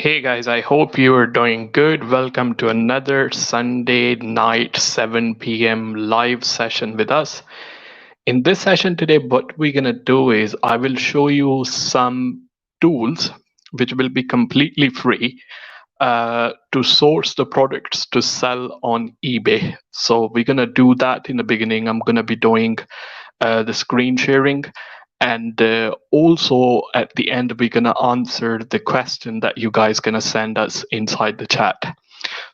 Hey guys, I hope you are doing good. Welcome to another Sunday night 7 p.m. live session with us. In this session today, what we're going to do is I will show you some tools which will be completely free to source the products to sell on eBay. So we're going to do that in the beginning. I'm going to be doing the screen sharing. And also at the end, we're going to answer the question that you guys going to send us inside the chat.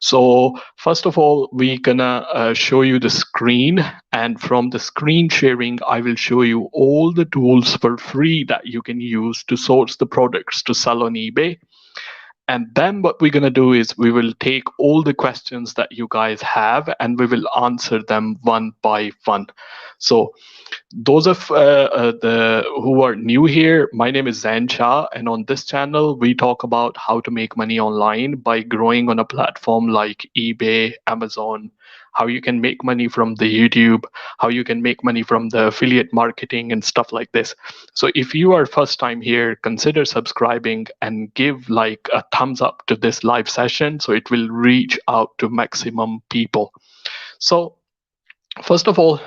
So first of all, we're going to show you the screen. And from the screen sharing, I will show you all the tools for free that you can use to source the products to sell on eBay. And then what we're going to do is we will take all the questions that you guys have and we will answer them one by one. So those of the who are new here, my name is Zain Shah, and on this channel we talk about how to make money online by growing on a platform like eBay, Amazon, how you can make money from the YouTube, how you can make money from the affiliate marketing and stuff like this. So if you are first time here, consider subscribing and give like a thumbs up to this live session so it will reach out to maximum people. So first of all,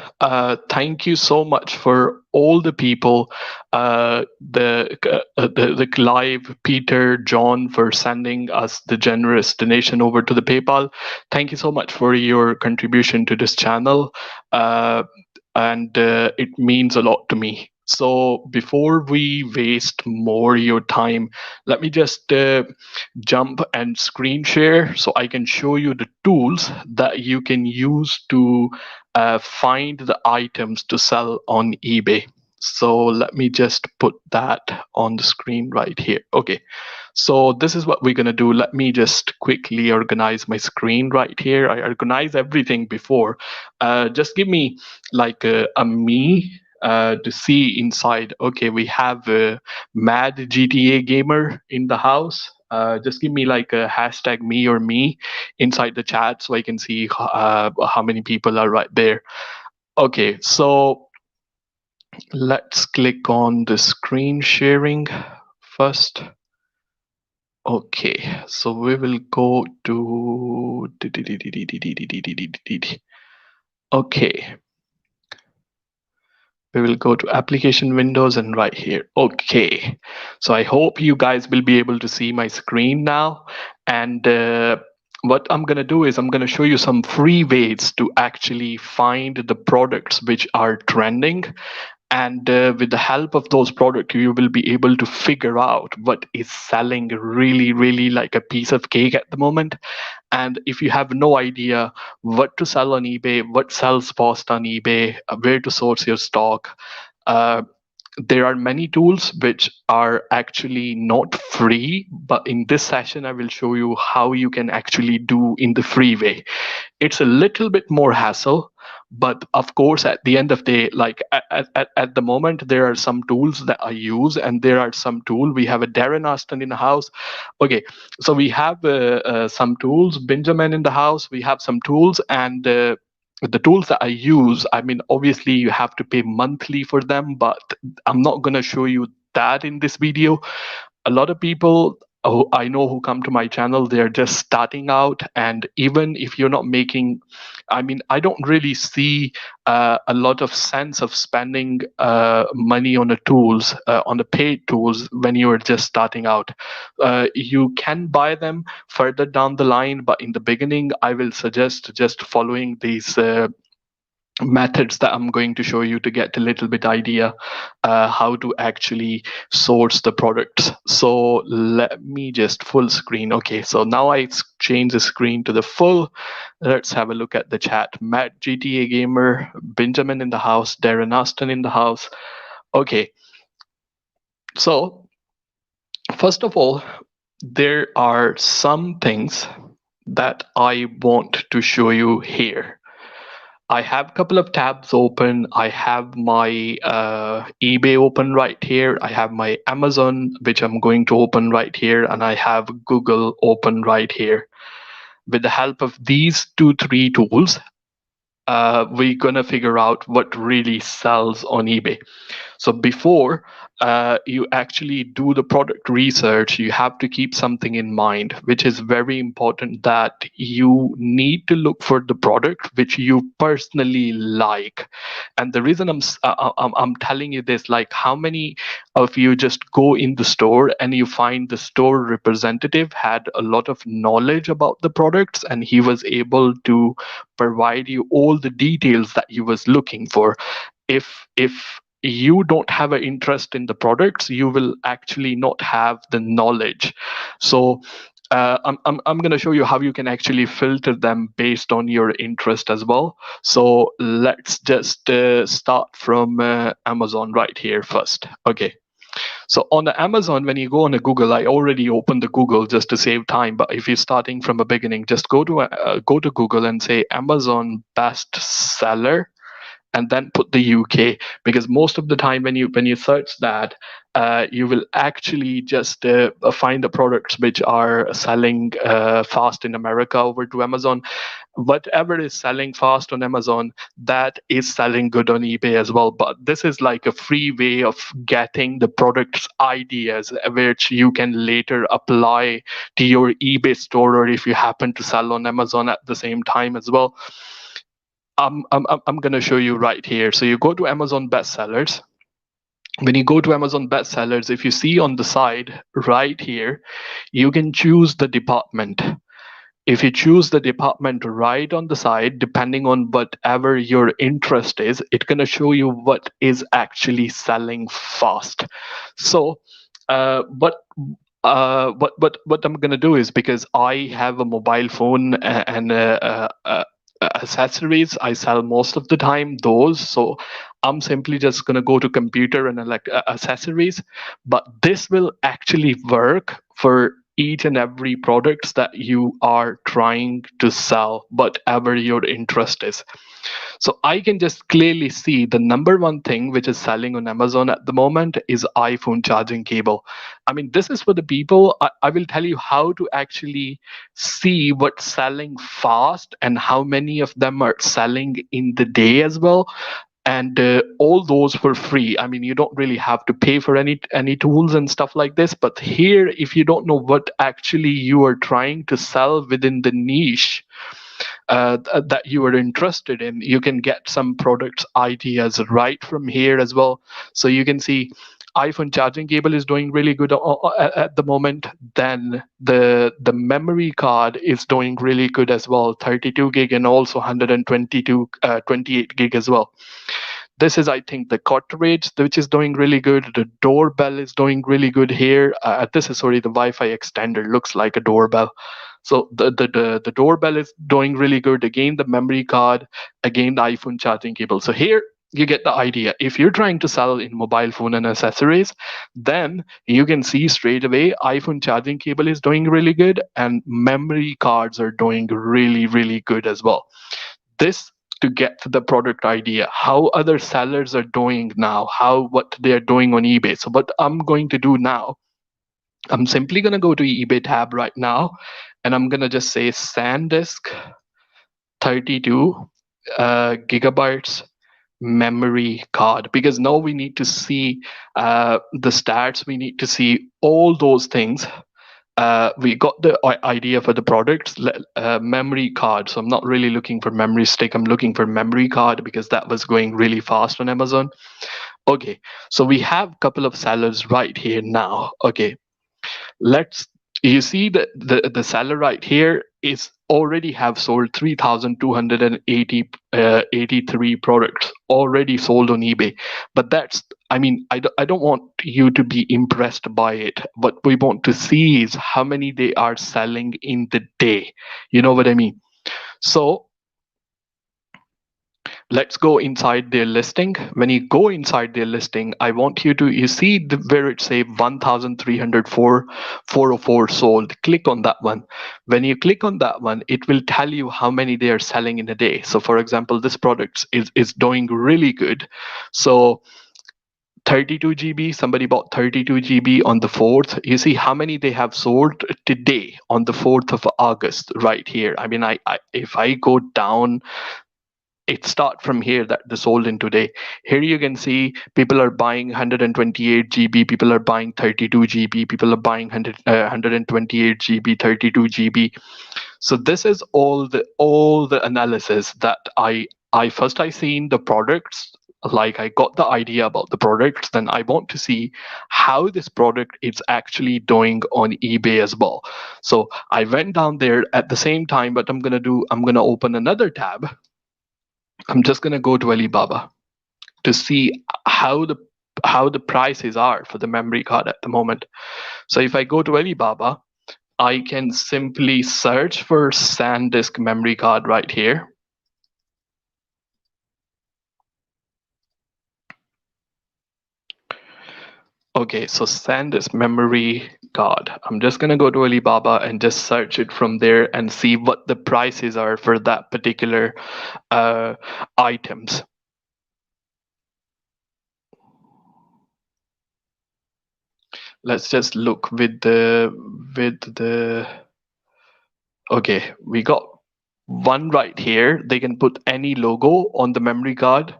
thank you so much for all the people, the Clive, Peter, John, for sending us the generous donation over to the PayPal. Thank you so much for your contribution to this channel, and it means a lot to me. So before we waste more your time, let me just jump and screen share so I can show you the tools that you can use to find the items to sell on eBay. So let me just put that on the screen right here. Okay, so this is what we're gonna do. Let me just quickly organize my screen right here. I organized everything before. Just give me like a me to see inside. Okay, we have a Mad GTA gamer in the house. Just give me like a hashtag me or me inside the chat so I can see how many people are right there. Okay, so let's click on the screen sharing first. Okay, so we will go to okay. We will go to application windows and right here. Okay, so I hope you guys will be able to see my screen now. And what I'm going to do is I'm going to show you some free ways to actually find the products which are trending. And with the help of those products, you will be able to figure out what is selling really, really like a piece of cake at the moment. And if you have no idea what to sell on eBay, what sells fast on eBay, where to source your stock, uh, there are many tools which are actually not free, but in this session, I will show you how you can actually do in the free way. It's a little bit more hassle, but of course, at the end of the day, like at the moment, there are some tools that I use, and there are some tools. We have a Darren Austin in the house. Okay, so we have some tools, Benjamin in the house. We have some tools, and the tools that I use, I mean, obviously you have to pay monthly for them, but I'm not going to show you that in this video. A lot of people who I know who come to my channel, they're just starting out. And even if you're not making, I mean, I don't really see a lot of sense of spending money on the tools, on the paid tools when you're just starting out. You can buy them further down the line, but in the beginning, I will suggest just following these methods that I'm going to show you to get a little bit idea how to actually source the products. So let me just full screen. Okay, so now I change the screen to the full. Let's have a look at the chat. Matt GTA Gamer, Benjamin in the house, Darren Austin in the house. Okay, so first of all, there are some things that I want to show you here. I have a couple of tabs open. I have my eBay open right here. I have my Amazon, which I'm going to open right here. And I have Google open right here. With the help of these 2-3 tools, we're going to figure out what really sells on eBay. So before you actually do the product research, you have to keep something in mind, which is very important, that you need to look for the product which you personally like. And the reason I'm telling you this, like, how many of you just go in the store and you find the store representative had a lot of knowledge about the products and he was able to provide you all the details that you was looking for. If you don't have an interest in the products, you will actually not have the knowledge. So I'm going to show you how you can actually filter them based on your interest as well. So let's just start from Amazon right here first. Okay. So on the Amazon, when you go on a Google, I already opened the Google just to save time. But if you're starting from a beginning, just go to Google and say Amazon best seller, and then put the UK, because most of the time when you search that, you will actually just find the products which are selling fast in America over to Amazon. Whatever is selling fast on Amazon, that is selling good on eBay as well. But this is like a free way of getting the products ideas which you can later apply to your eBay store, or if you happen to sell on Amazon at the same time as well. I'm going to show you right here. So you go to Amazon bestsellers. When you go to Amazon bestsellers, if you see on the side right here, you can choose the department. If you choose the department right on the side, depending on whatever your interest is, it's going to show you what is actually selling fast. So, what I'm gonna do is, because I have a mobile phone and accessories, I sell most of the time those. So I'm simply just gonna go to computer and accessories. But this will actually work for each and every products that you are trying to sell, whatever your interest is. So I can just clearly see the number one thing which is selling on Amazon at the moment is iPhone charging cable. I mean, this is for the people. I will tell you how to actually see what's selling fast and how many of them are selling in the day as well. And all those for free. I mean, you don't really have to pay for any tools and stuff like this. But here, if you don't know what actually you are trying to sell within the niche that you are interested in, you can get some product ideas right from here as well. So you can see iPhone charging cable is doing really good at the moment. Then the memory card is doing really good as well, 32 gig and also 122 28 gig as well. This is, I think, the cartridge, which is doing really good. The doorbell is doing really good here. This is, sorry, the Wi-Fi extender looks like a doorbell. So the doorbell is doing really good. Again, the memory card, again, the iPhone charging cable. So here you get the idea. If you're trying to sell in mobile phone and accessories, then you can see straight away iPhone charging cable is doing really good and memory cards are doing really, really good as well. This to get the product idea, how other sellers are doing now, what they're doing on eBay. So what I'm going to do now, I'm simply going to go to eBay tab right now, and I'm going to just say SanDisk 32 gigabytes memory card, because now we need to see the stats, we need to see all those things. We got the idea for the products, memory card. So I'm not really looking for memory stick. I'm looking for memory card because that was going really fast on Amazon. Okay, so we have a couple of sellers right here now. Okay, let's, you see that the seller right here is already have sold 3,280 83 products already sold on eBay. But that's, I mean, I don't want you to be impressed by it. What we want to see is how many they are selling in the day. You know what I mean? So let's go inside their listing. When you go inside their listing, I want you to, you see where it say 1,304 404 sold. Click on that one. When you click on that one, it will tell you how many they are selling in a day. So for example, this product is doing really good. So 32 GB, somebody bought 32 GB on the 4th. You see how many they have sold today on the 4th of August right here. I mean, I if I go down it start from here that they sold in today. Here you can see people are buying 128 GB, people are buying 32 GB, people are buying 128 GB, 32 GB. So this is all the analysis that I seen the products, like I got the idea about the products, then I want to see how this product is actually doing on eBay as well. So I went down there at the same time, but I'm gonna open another tab. I'm just gonna go to Alibaba to see how the prices are for the memory card at the moment. So if I go to Alibaba, I can simply search for SanDisk memory card right here. Okay, so SanDisk memory card. I'm just gonna go to Alibaba and just search it from there and see what the prices are for that particular items. Let's just look with the okay, we got one right here. They can put any logo on the memory card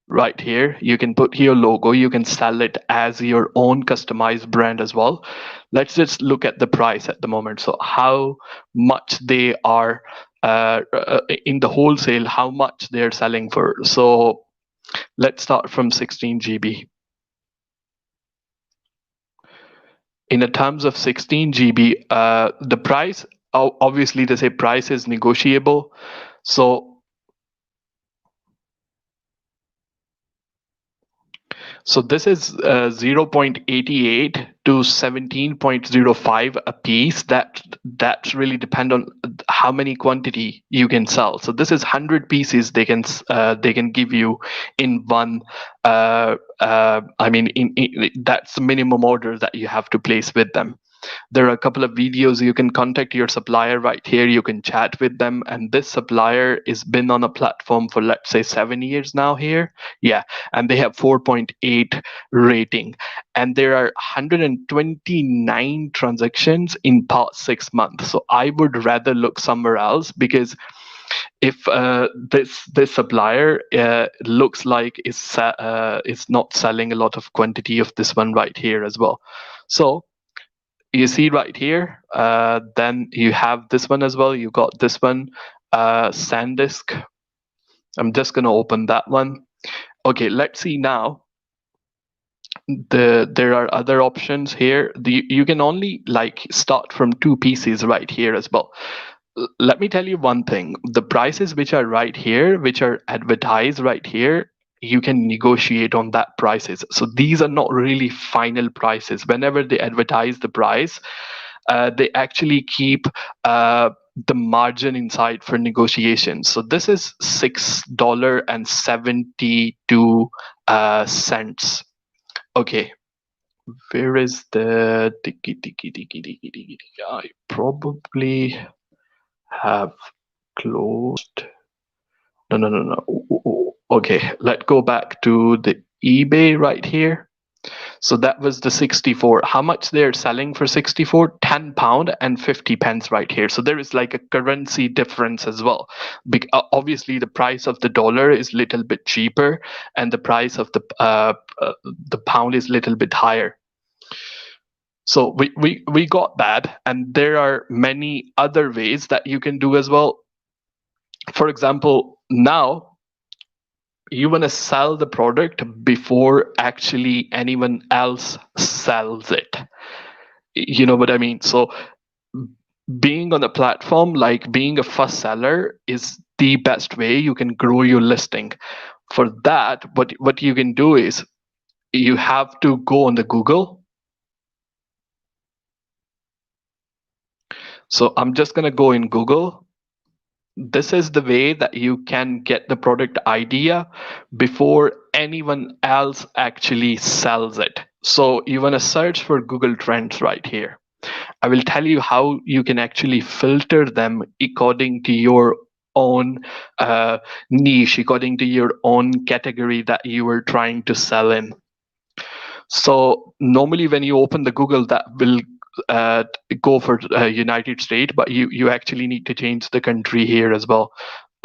right here. You can put your logo, you can sell it as your own customized brand as well. Let's just look at the price at the moment. So how much they are in the wholesale, how much they're selling for. So let's start from 16 GB. In the terms of 16 GB, the price, obviously they say price is negotiable. So this is 0.88 to 17.05 a piece. That's really depend on how many quantity you can sell. So this is 100 pieces they can give you in one. I mean, that's the minimum order that you have to place with them. There are a couple of videos. You can contact your supplier right here. You can chat with them, and this supplier has been on a platform for, let's say, 7 years now here. Yeah, and they have 4.8 rating, and there are 129 transactions in past 6 months. So I would rather look somewhere else, because if this supplier looks like is not selling a lot of quantity of this one right here as well. So you see right here, then you have this one as well. You got this one, SanDisk. I'm just going to open that one. Okay, let's see now. There are other options here. You can only like start from 2 pieces right here as well. Let me tell you one thing. The prices which are right here, which are advertised right here, you can negotiate on that prices. So these are not really final prices. Whenever they advertise the price, they actually keep the margin inside for negotiation. So this is $6.72. Okay, where is the I probably have closed. No. Okay, let's go back to the eBay right here. So that was the 64. How much they're selling for 64? £10 and 50 pence right here. So there is like a currency difference as well. Obviously, the price of the dollar is a little bit cheaper, and the price of the pound is a little bit higher. So we got that, and there are many other ways that you can do as well. For example, now you want to sell the product before actually anyone else sells it. You know what I mean? So being on a platform, like being a first seller, is the best way you can grow your listing. For that, what you can do is you have to go on the Google. So I'm just going to go in Google. This is the way that you can get the product idea before anyone else actually sells it. So you want to search for Google Trends right here. I will tell you how you can actually filter them according to your own niche, according to your own category that you were trying to sell in. So normally when you open the Google, that will go for United States, but you actually need to change the country here as well.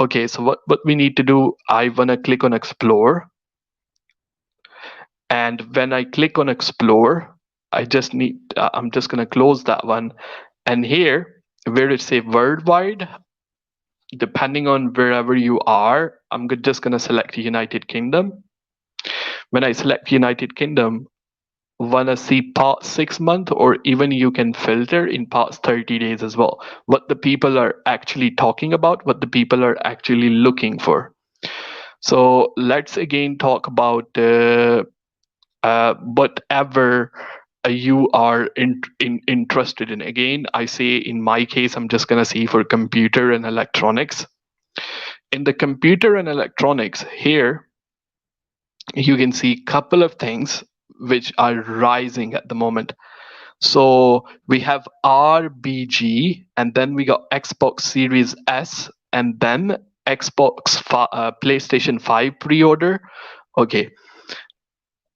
Okay, so what we need to do, I wanna click on explore, and when I click on explore, I'm just gonna close that one, and here where it say worldwide, depending on wherever you are, just gonna select United Kingdom. When I select United Kingdom, wanna see past 6 months, or even you can filter in past 30 days as well. What the people are actually talking about, what the people are actually looking for. So let's again talk about whatever you are interested in. Again, I say in my case, I'm just gonna see for computer and electronics. In the computer and electronics here, you can see couple of things which are rising at the moment. So we have RBG, and then we got Xbox Series S, and then PlayStation 5 pre-order. Okay,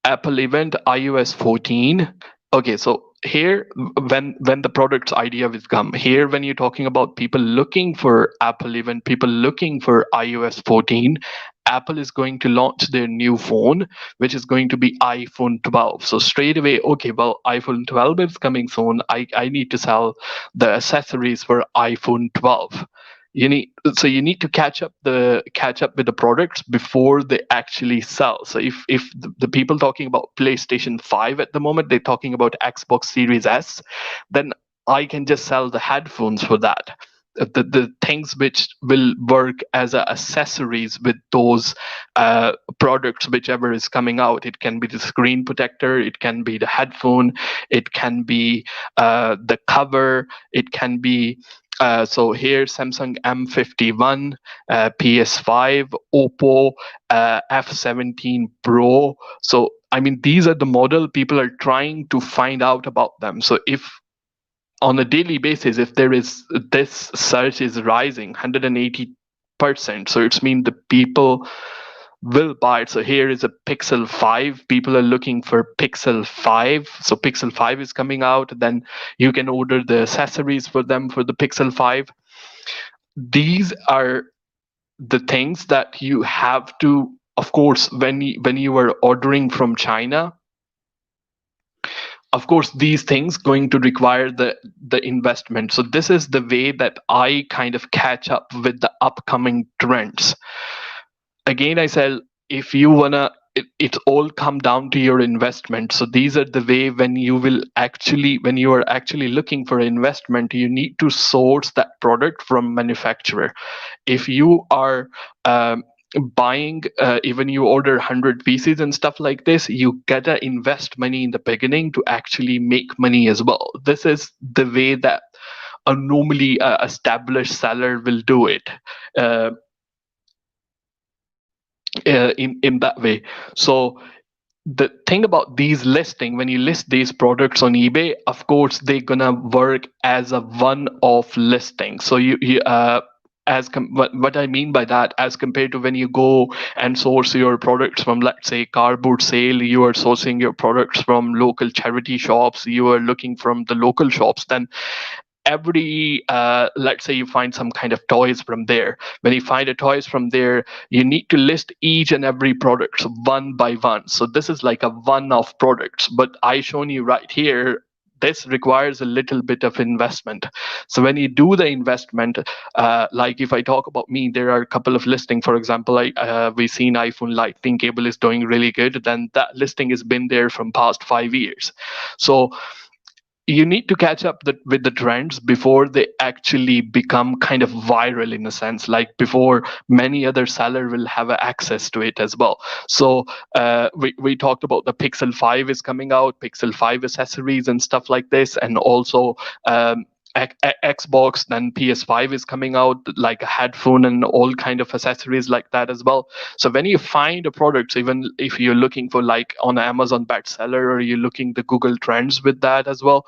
Apple event iOS 14. Okay, so here when the product's idea will come here, when you're talking about people looking for Apple event, people looking for iOS 14, Apple is going to launch their new phone, which is going to be iPhone 12. So straight away, okay, well, iPhone 12 is coming soon. I need to sell the accessories for iPhone 12. You need to catch up with the products before they actually sell. So if the people talking about PlayStation 5 at the moment, they're talking about Xbox Series S, then I can just sell the headphones for that. The things which will work as accessories with those products, whichever is coming out. It can be the screen protector, it can be the headphone, it can be the cover, it can be so here Samsung M51, PS5, Oppo, F17 Pro. So I mean, these are the model people are trying to find out about them. So if on a daily basis, if there is this search is rising 180%, so it's mean the people will buy it. So here is a Pixel 5. People are looking for Pixel 5. So Pixel 5 is coming out. Then you can order the accessories for them for the Pixel 5. These are the things that you have to, of course, when you are ordering from China, of course these things going to require the investment. So this is the way that I kind of catch up with the upcoming trends. Again, I said, if you wanna, it all come down to your investment. So these are the way when you are actually looking for investment, you need to source that product from manufacturer. If you are buying, even you order 100 pieces and stuff like this, you gotta invest money in the beginning to actually make money as well. This is the way that a normally established seller will do it. uh, in that way. So the thing about these listing, when you list these products on eBay, of course they're gonna work as a one-off listing. So you what I mean by that, as compared to when you go and source your products from, let's say, car boot sale, you are sourcing your products from local charity shops, you are looking from the local shops, then every let's say you find some kind of toys from there. When you find a toys from there, you need to list each and every product one by one. So this is like a one-off products, but I shown you right here, this requires a little bit of investment. So when you do the investment, like if I talk about me, there are a couple of listing. For example, we seen iPhone lightning cable is doing really good, then that listing has been there from past 5 years. So you need to catch up with the trends before they actually become kind of viral, in a sense, like before many other seller will have access to it as well. So we talked about the Pixel 5 is coming out, Pixel 5 accessories and stuff like this, and also Xbox, then PS5 is coming out, like a headphone and all kind of accessories like that as well. So when you find a product, even if you're looking for like on Amazon bestseller, or you're looking the Google Trends with that as well,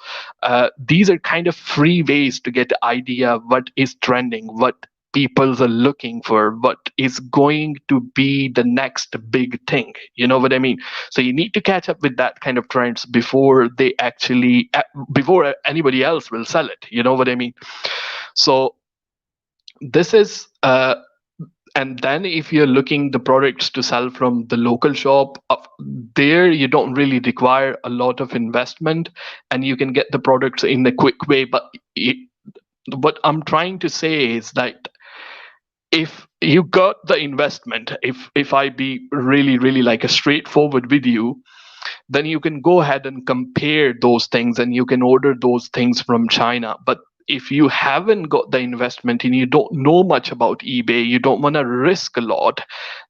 these are kind of free ways to get the idea what is trending, what people are looking for, what is going to be the next big thing. You know what I mean? So you need to catch up with that kind of trends before they actually before anybody else will sell it. You know what I mean? So this is And then if you're looking the products to sell from the local shop, there you don't really require a lot of investment, and you can get the products in a quick way. But what I'm trying to say is that if you got the investment, if I be really like a straightforward with you, then you can go ahead and compare those things and you can order those things from China. But if you haven't got the investment and you don't know much about eBay, you don't want to risk a lot,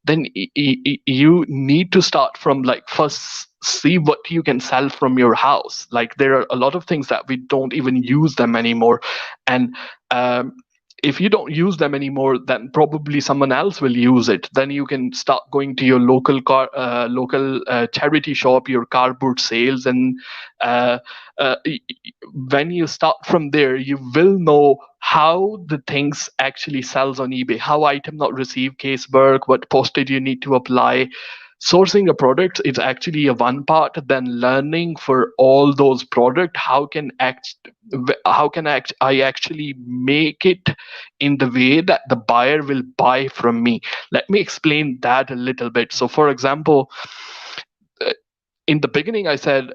then you need to start from like first see what you can sell from your house. Like there are a lot of things that we don't even use them anymore. And um, if you don't use them anymore, then probably someone else will use it. Then you can start going to your local charity shop, your cardboard sales, and uh, when you start from there, you will know how the things actually sells on eBay, how item not received case work, what postage you need to apply. Sourcing a product is actually a one part. Then learning for all those product, how can I actually make it in the way that the buyer will buy from me. Let me explain that a little bit. So for example, uh, in the beginning I said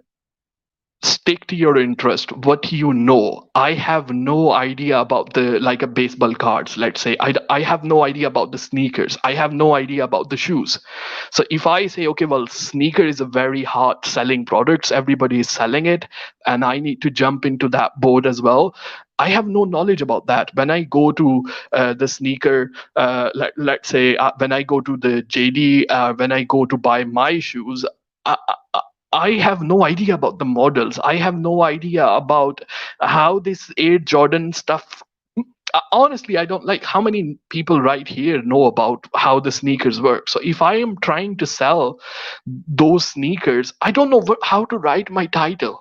stick to your interest, what you know. I have no idea about the like a baseball cards, let's say. I have no idea about the sneakers, I have no idea about the shoes. So if I say, okay, well, sneaker is a very hot selling product, everybody is selling it, and I need to jump into that boat as well, I have no knowledge about that. When I go to the sneaker, let's say when I go to the JD, when I go to buy my shoes, I, I have no idea about the models. I have no idea about how this Air Jordan stuff. Honestly, I don't like how many people right here know about how the sneakers work. So if I am trying to sell those sneakers, I don't know how to write my title.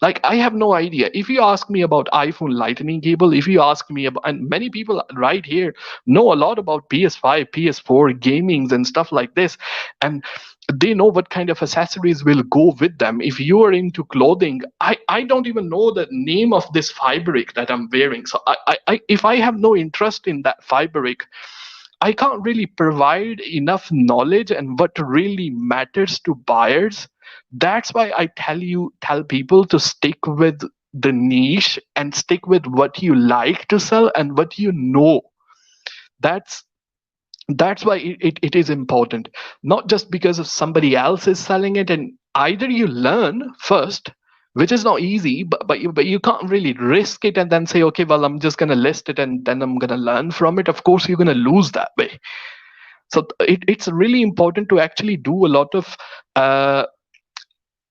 Like I have no idea. If you ask me about iPhone lightning cable, if you ask me about, and many people right here know a lot about PS5, PS4 gamings and stuff like this, and they know what kind of accessories will go with them. If you are into clothing, I don't even know the name of this fabric that I'm wearing. So if I have no interest in that fabric, I can't really provide enough knowledge and what really matters to buyers. That's why I tell people to stick with the niche and stick with what you like to sell and what you know. That's that's why it is important, not just because of somebody else is selling it. And either you learn first, which is not easy, but you can't really risk it and then say, okay, well, I'm just going to list it and then I'm going to learn from it. Of course you're going to lose that way. So it's really important to actually do uh,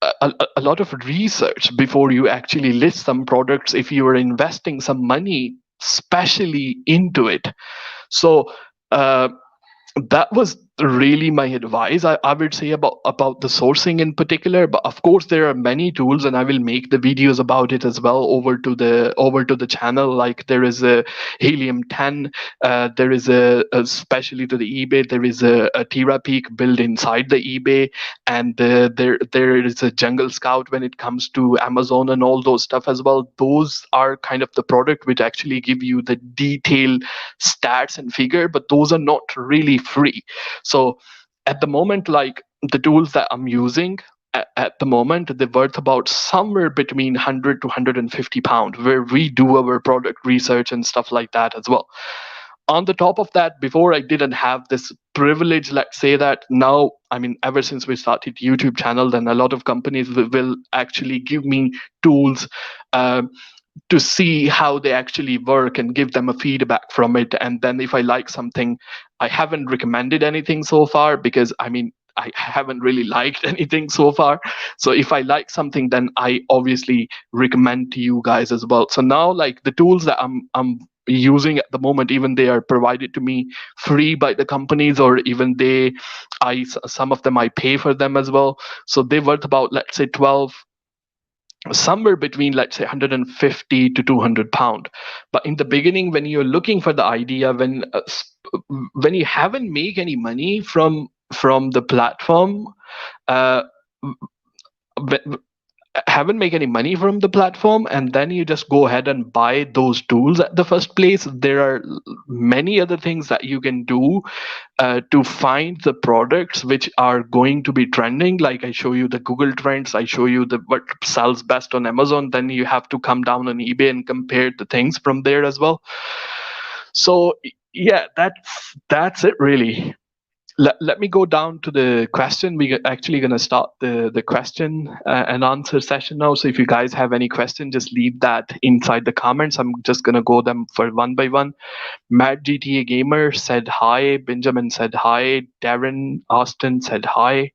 a lot of research before you actually list some products if you are investing some money specially into it. So uh, that was really my advice, I would say, about the sourcing in particular. But of course there are many tools and I will make the videos about it as well over to the channel. Like there is a helium 10, there is especially to the eBay, there is a Tira Peak built inside the eBay, and there is a Jungle Scout when it comes to Amazon and all those stuff as well. Those are kind of the product which actually give you the detailed stats and figure, but those are not really free. So at the moment, like the tools that I'm using at the moment, they're worth about somewhere between 100 to 150 pounds, where we do our product research and stuff like that as well. On the top of that, before I didn't have this privilege, let's say. That now, I mean, ever since we started YouTube channel, then a lot of companies will actually give me tools um, to see how they actually work and give them a feedback from it. And then if I like something, I haven't recommended anything so far because, I mean, I haven't really liked anything so far. So if I like something, then I obviously recommend to you guys as well. So now, like the tools that I'm using at the moment, even they are provided to me free by the companies, or even some of them I pay for them as well. So they're worth about, let's say, 12, somewhere between, let's say, 150 to 200 pound. But in the beginning, when you're looking for the idea, when you haven't make any money from the platform, uh, haven't make any money from the platform, and then you just go ahead and buy those tools at the first place. There are many other things that you can do to find the products which are going to be trending. Like I show you the Google Trends, I show you the what sells best on Amazon. Then you have to come down on eBay and compare the things from there as well. So yeah, that's it really. Let me go down to the question. We're actually going to start the question and answer session now. So if you guys have any question, just leave that inside the comments. I'm just going to go them for one by one. Matt GTA Gamer said hi. Benjamin said hi. Darren Austin said hi.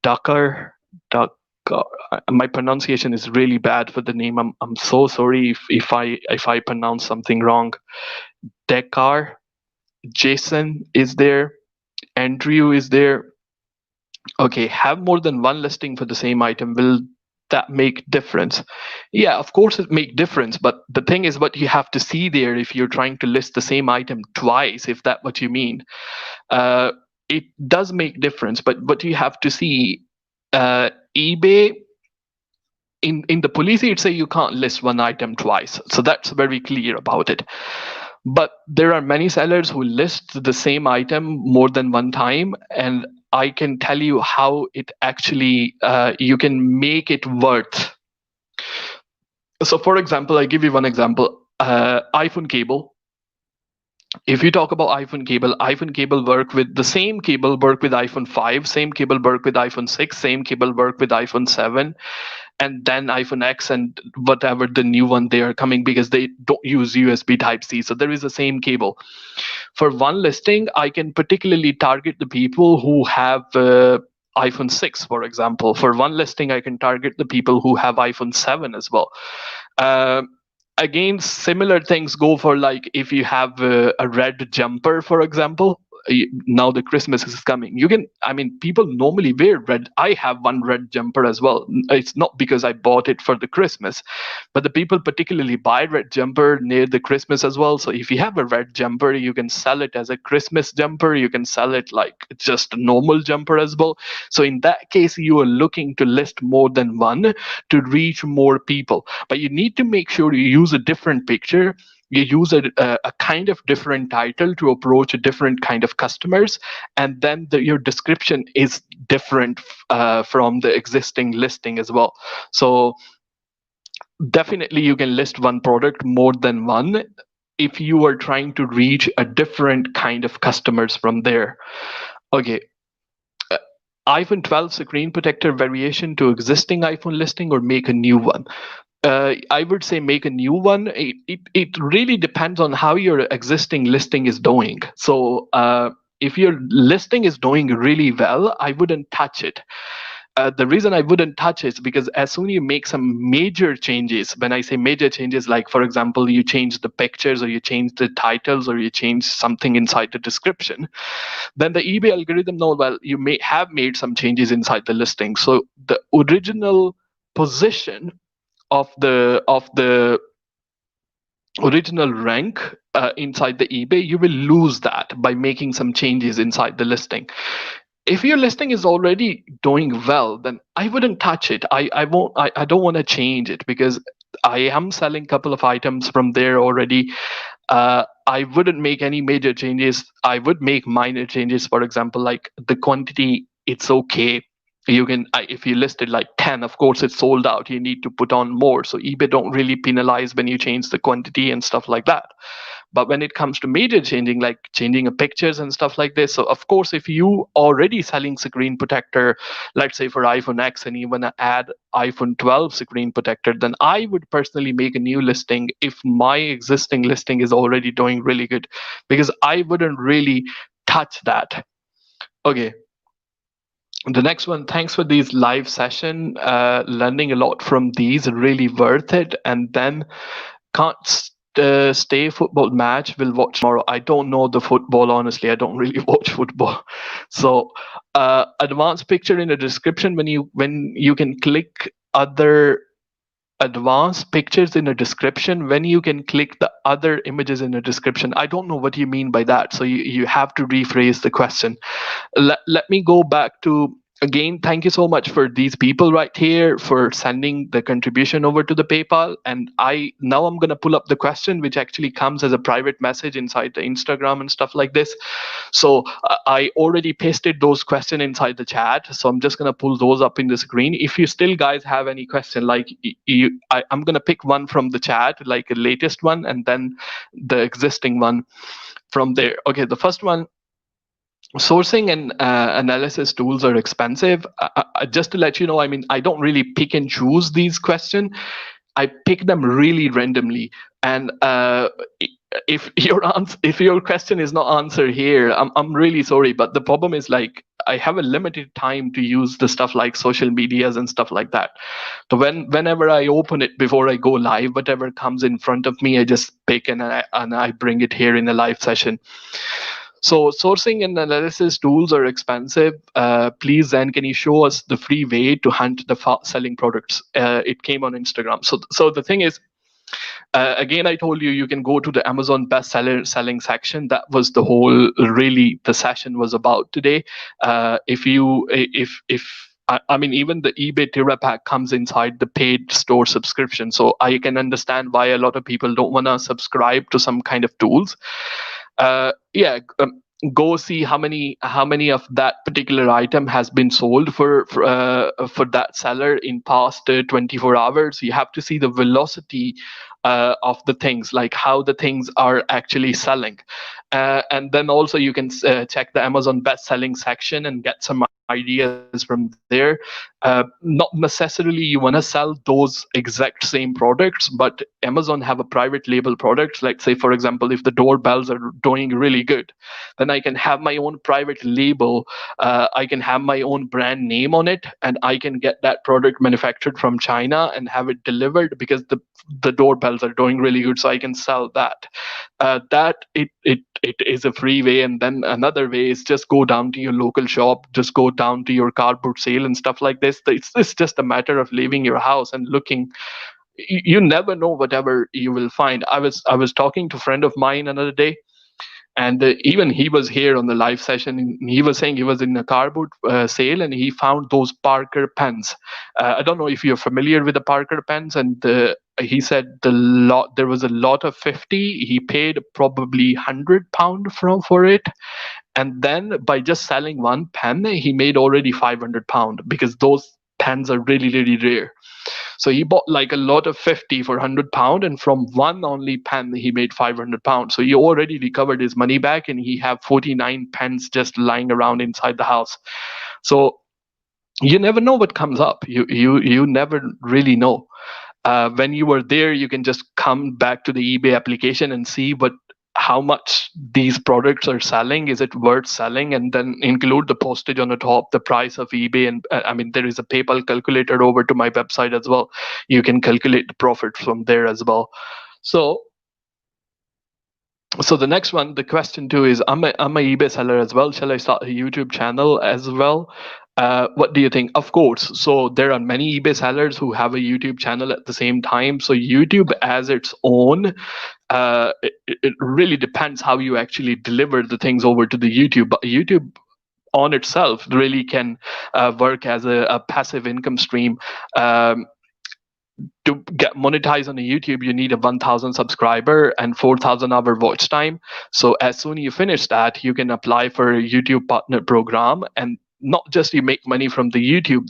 Ducker, my pronunciation is really bad for the name. I'm so sorry if I pronounce something wrong. Dekar, Jason is there. Andrew is there. Okay, have more than one listing for the same item. Will that make difference? Yeah, of course it make difference, but the thing is what you have to see there if you're trying to list the same item twice, if that what you mean. It does make difference, but what you have to see, eBay, in the policy it say you can't list one item twice, so that's very clear about it. But there are many sellers who list the same item more than one time, and I can tell you how it actually you can make it worth. So for example, I give you one example. iPhone cable. If you talk about iPhone cable work with the same cable work with iPhone 5, same cable work with iPhone 6, same cable work with iPhone 7, and then iPhone X and whatever the new one they are coming, because they don't use USB Type-C. So there is the same cable. For one listing, I can particularly target the people who have iPhone 6, for example. For one listing, I can target the people who have iPhone 7 as well. Uh, Again, similar things go for, like, if you have a red jumper, for example. Now the Christmas is coming, you can, I mean, people normally wear red. I have one red jumper as well. It's not because I bought it for the Christmas, but the people particularly buy red jumper near the Christmas as well. So if you have a red jumper, you can sell it as a Christmas jumper, you can sell it like just a normal jumper as well. So in that case, you are looking to list more than one to reach more people, but you need to make sure you use a different picture, you use a kind of different title to approach a different kind of customers, and then your description is different from the existing listing as well. So definitely you can list one product more than one if you are trying to reach a different kind of customers from there. Okay. iPhone 12 screen protector variation to existing iPhone listing, or make a new one? I would say make a new one. It really depends on how your existing listing is doing. So if your listing is doing really well, I wouldn't touch it. The reason I wouldn't touch it is because as soon as you make some major changes, when I say major changes, like for example, you change the pictures or you change the titles or you change something inside the description, then the eBay algorithm knows, well, you may have made some changes inside the listing. So the original position of the original rank inside the eBay, you will lose that by making some changes inside the listing. If your listing is already doing well, then I wouldn't touch it. I don't want to change it because I am selling a couple of items from there already. I wouldn't make any major changes. I would make minor changes. For example, like the quantity, it's okay. You can, if you listed like 10, of course it's sold out, you need to put on more. So eBay don't really penalize when you change the quantity and stuff like that. But when it comes to major changing, like changing a pictures and stuff like this, so of course if you already selling screen protector, let's say for iPhone X, and you want to add iPhone 12 screen protector, then I would personally make a new listing if my existing listing is already doing really good, because I wouldn't really touch that. Okay. The next one, thanks for these live session, learning a lot from these, really worth it. And then can't stay football match, will watch tomorrow. I don't know the football, honestly. I don't really watch football. So advanced picture in the description, when you can click other advanced pictures in a description, when you can click the other images in a description. I don't know what you mean by that, so you have to rephrase the question. Let me go back to again, thank you so much for these people right here for sending the contribution over to the PayPal. And I'm going to pull up the question, which actually comes as a private message inside the Instagram and stuff like this. So I already pasted those questions inside the chat. So I'm just going to pull those up in the screen. If you still guys have any question, like I'm going to pick one from the chat, like a latest one, and then the existing one from there. Okay, the first one: sourcing and analysis tools are expensive. Just to let you know, I mean, I don't really pick and choose these questions. I pick them really randomly. And if your question is not answered here, I'm really sorry. But the problem is, like, I have a limited time to use the stuff like social medias and stuff like that. So whenever I open it before I go live, whatever comes in front of me, I just pick and I bring it here in a live session. So sourcing and analysis tools are expensive. Please, Zen, can you show us the free way to hunt the selling products? It came on Instagram. So the thing is, again, I told you can go to the Amazon bestseller selling section. That was the whole really the session was about today. I mean, even the eBay Tira pack comes inside the paid store subscription. So I can understand why a lot of people don't want to subscribe to some kind of tools. Go see how many of that particular item has been sold for that seller in past 24 hours. You have to see the velocity of the things, like how the things are actually selling. And then also you can check the Amazon best selling section and get some ideas from there. Not necessarily you want to sell those exact same products, but Amazon have a private label products. Like, say for example, if the doorbells are doing really good, then I can have my own private label. I can have my own brand name on it, and I can get that product manufactured from China and have it delivered because the doorbells are doing really good, so I can sell that. It is a free way. And then another way is just go down to your local shop, just go down to your cardboard sale and stuff like this. It's just a matter of leaving your house and looking. You never know whatever you will find. I was talking to a friend of mine another day, and even he was here on the live session, and he was saying he was in a cardboard sale and he found those Parker pens. I don't know if you're familiar with the Parker pens. And he said there was a lot of 50. He paid probably £100 for it, and then by just selling one pen he made already £500 because those pens are really really rare. So he bought like a lot of 50 for £100, and from one only pen he made £500. So he already recovered his money back, and he have 49 pens just lying around inside the house. So you never know what comes up. You never really know. When you are there, you can just come back to the eBay application and see how much these products are selling. Is it worth selling? And then include the postage on the top, the price of eBay. And I mean, there is a PayPal calculator over to my website as well. You can calculate the profit from there as well. So the next one, the question two is, I'm a eBay seller as well. Shall I start a YouTube channel as well? What do you think? Of course. So there are many eBay sellers who have a YouTube channel at the same time. So YouTube as its own, it really depends how you actually deliver the things over to the YouTube. But YouTube on itself really can work as a passive income stream. To get monetized on a YouTube, you need a 1,000 subscriber and 4,000 hour watch time. So as soon as you finish that, you can apply for a YouTube partner program, and not just you make money from the YouTube,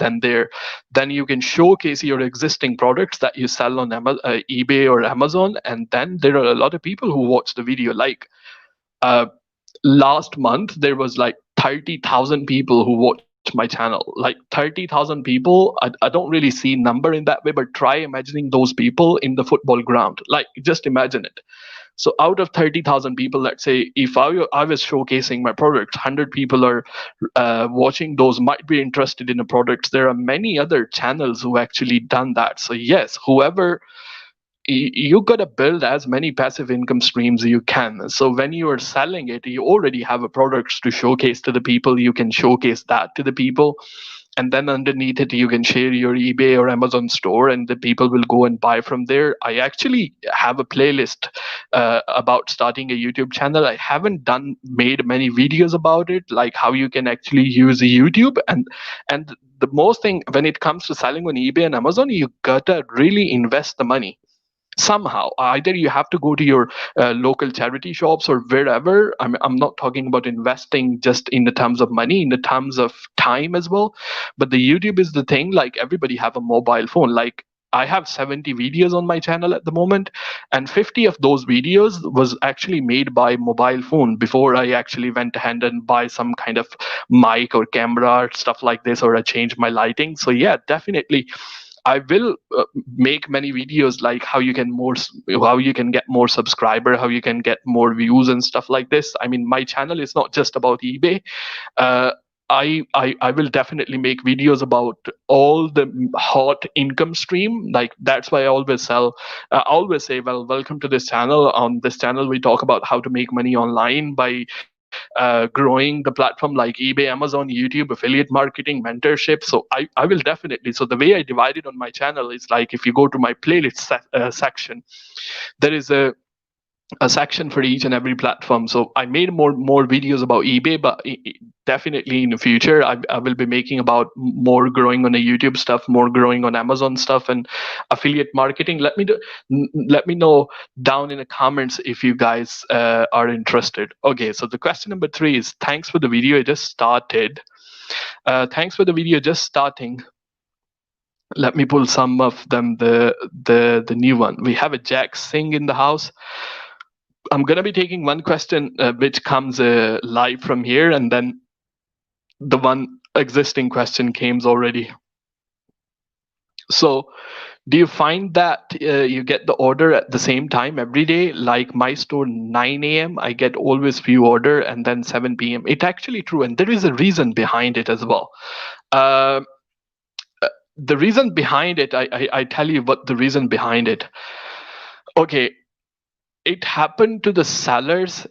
then you can showcase your existing products that you sell on eBay or Amazon, and then there are a lot of people who watch the video. Like last month, there was like 30,000 people who watched my channel. Like 30,000 people. I don't really see number in that way, but try imagining those people in the football ground. Like, just imagine it. So out of 30,000 people, let's say if I was showcasing my product, 100 people are watching those, might be interested in the products. There are many other channels who actually done that. So yes, whoever, you got to build as many passive income streams you can. So when you are selling it, you already have a product to showcase to the people. You can showcase that to the people. and then underneath it you can share your eBay or Amazon store, and the people will go and buy from there. I actually have a playlist about starting a YouTube channel. I haven't made many videos about it, like how you can actually use YouTube. And the most thing when it comes to selling on eBay and Amazon, you gotta really invest the money somehow. Either you have to go to your local charity shops or wherever. I'm not talking about investing just in the terms of money, in the terms of time as well. But the YouTube is the thing. Like, everybody have a mobile phone. Like, I have 70 videos on my channel at the moment, and 50 of those videos was actually made by mobile phone before I actually went ahead and buy some kind of mic or camera or stuff like this, or I changed my lighting. So yeah, definitely I will make many videos like how you can get more subscriber, how you can get more views and stuff like this. I mean, my channel is not just about eBay. Uh, I will definitely make videos about all the hot income stream. Like, that's why I always say, well, welcome to this channel. On this channel, we talk about how to make money online by growing the platform like eBay, Amazon, YouTube, affiliate marketing, mentorship. So I will definitely. So the way I divide it on my channel is like, if you go to my playlist section, there is a section for each and every platform. So I made more videos about eBay, but definitely in the future I will be making about more growing on the YouTube stuff, more growing on Amazon stuff, and affiliate marketing. Let me know down in the comments if you guys are interested. Okay, so the question number 3 is, thanks for the video, I just started. Thanks for the video, just starting. Let me pull some of them. The new one. We have a Jack Singh in the house. I'm going to be taking one question which comes live from here, and then the one existing question came already. So, do you find that you get the order at the same time every day? Like my store, 9 a.m., I get always few order, and then 7 p.m. It's actually true, and there is a reason behind it as well. Uh, the reason behind it, I tell you what the reason behind it. Okay, it happened to the sellers,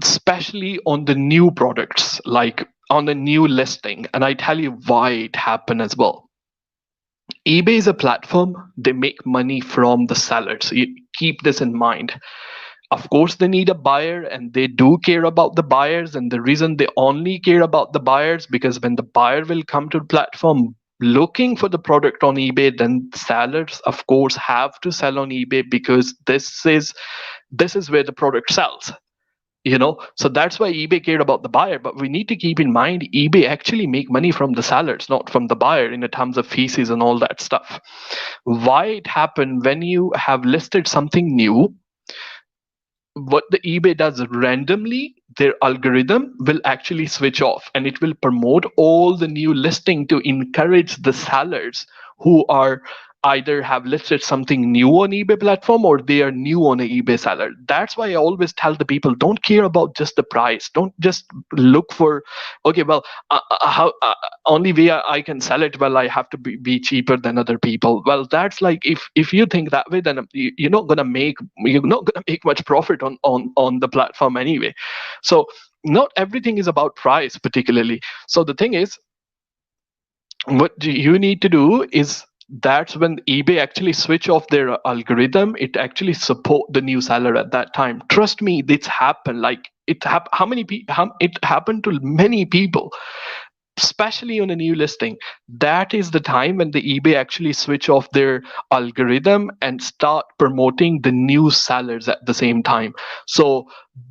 especially on the new products, like on the new listing. And I tell you why it happened as well. eBay is a platform, they make money from the sellers. So you keep this in mind. Of course, they need a buyer, and they do care about the buyers. And the reason they only care about the buyers, because when the buyer will come to the platform looking for the product on eBay, then sellers, of course, have to sell on eBay, because this is where the product sells. So that's why eBay cared about the buyer. But we need to keep in mind, eBay actually make money from the sellers, not from the buyer, in the terms of fees and all that stuff. Why it happened? When you have listed something new, what the eBay does randomly, their algorithm will actually switch off, and it will promote all the new listing to encourage the sellers who are either have listed something new on eBay platform, or they are new on a eBay seller. That's why I always tell the people, don't care about just the price. Don't just look for, okay, well, how only way I can sell it, well, I have to be cheaper than other people. Well, that's like, if you think that way, then you're not gonna make much profit on the platform anyway. So not everything is about price particularly. So the thing is, what you need to do is, that's when eBay actually switch off their algorithm. It actually support the new seller at that time. Trust me, this happened. Like, it happened to many people, especially on a new listing. That is the time when the eBay actually switch off their algorithm and start promoting the new sellers at the same time. So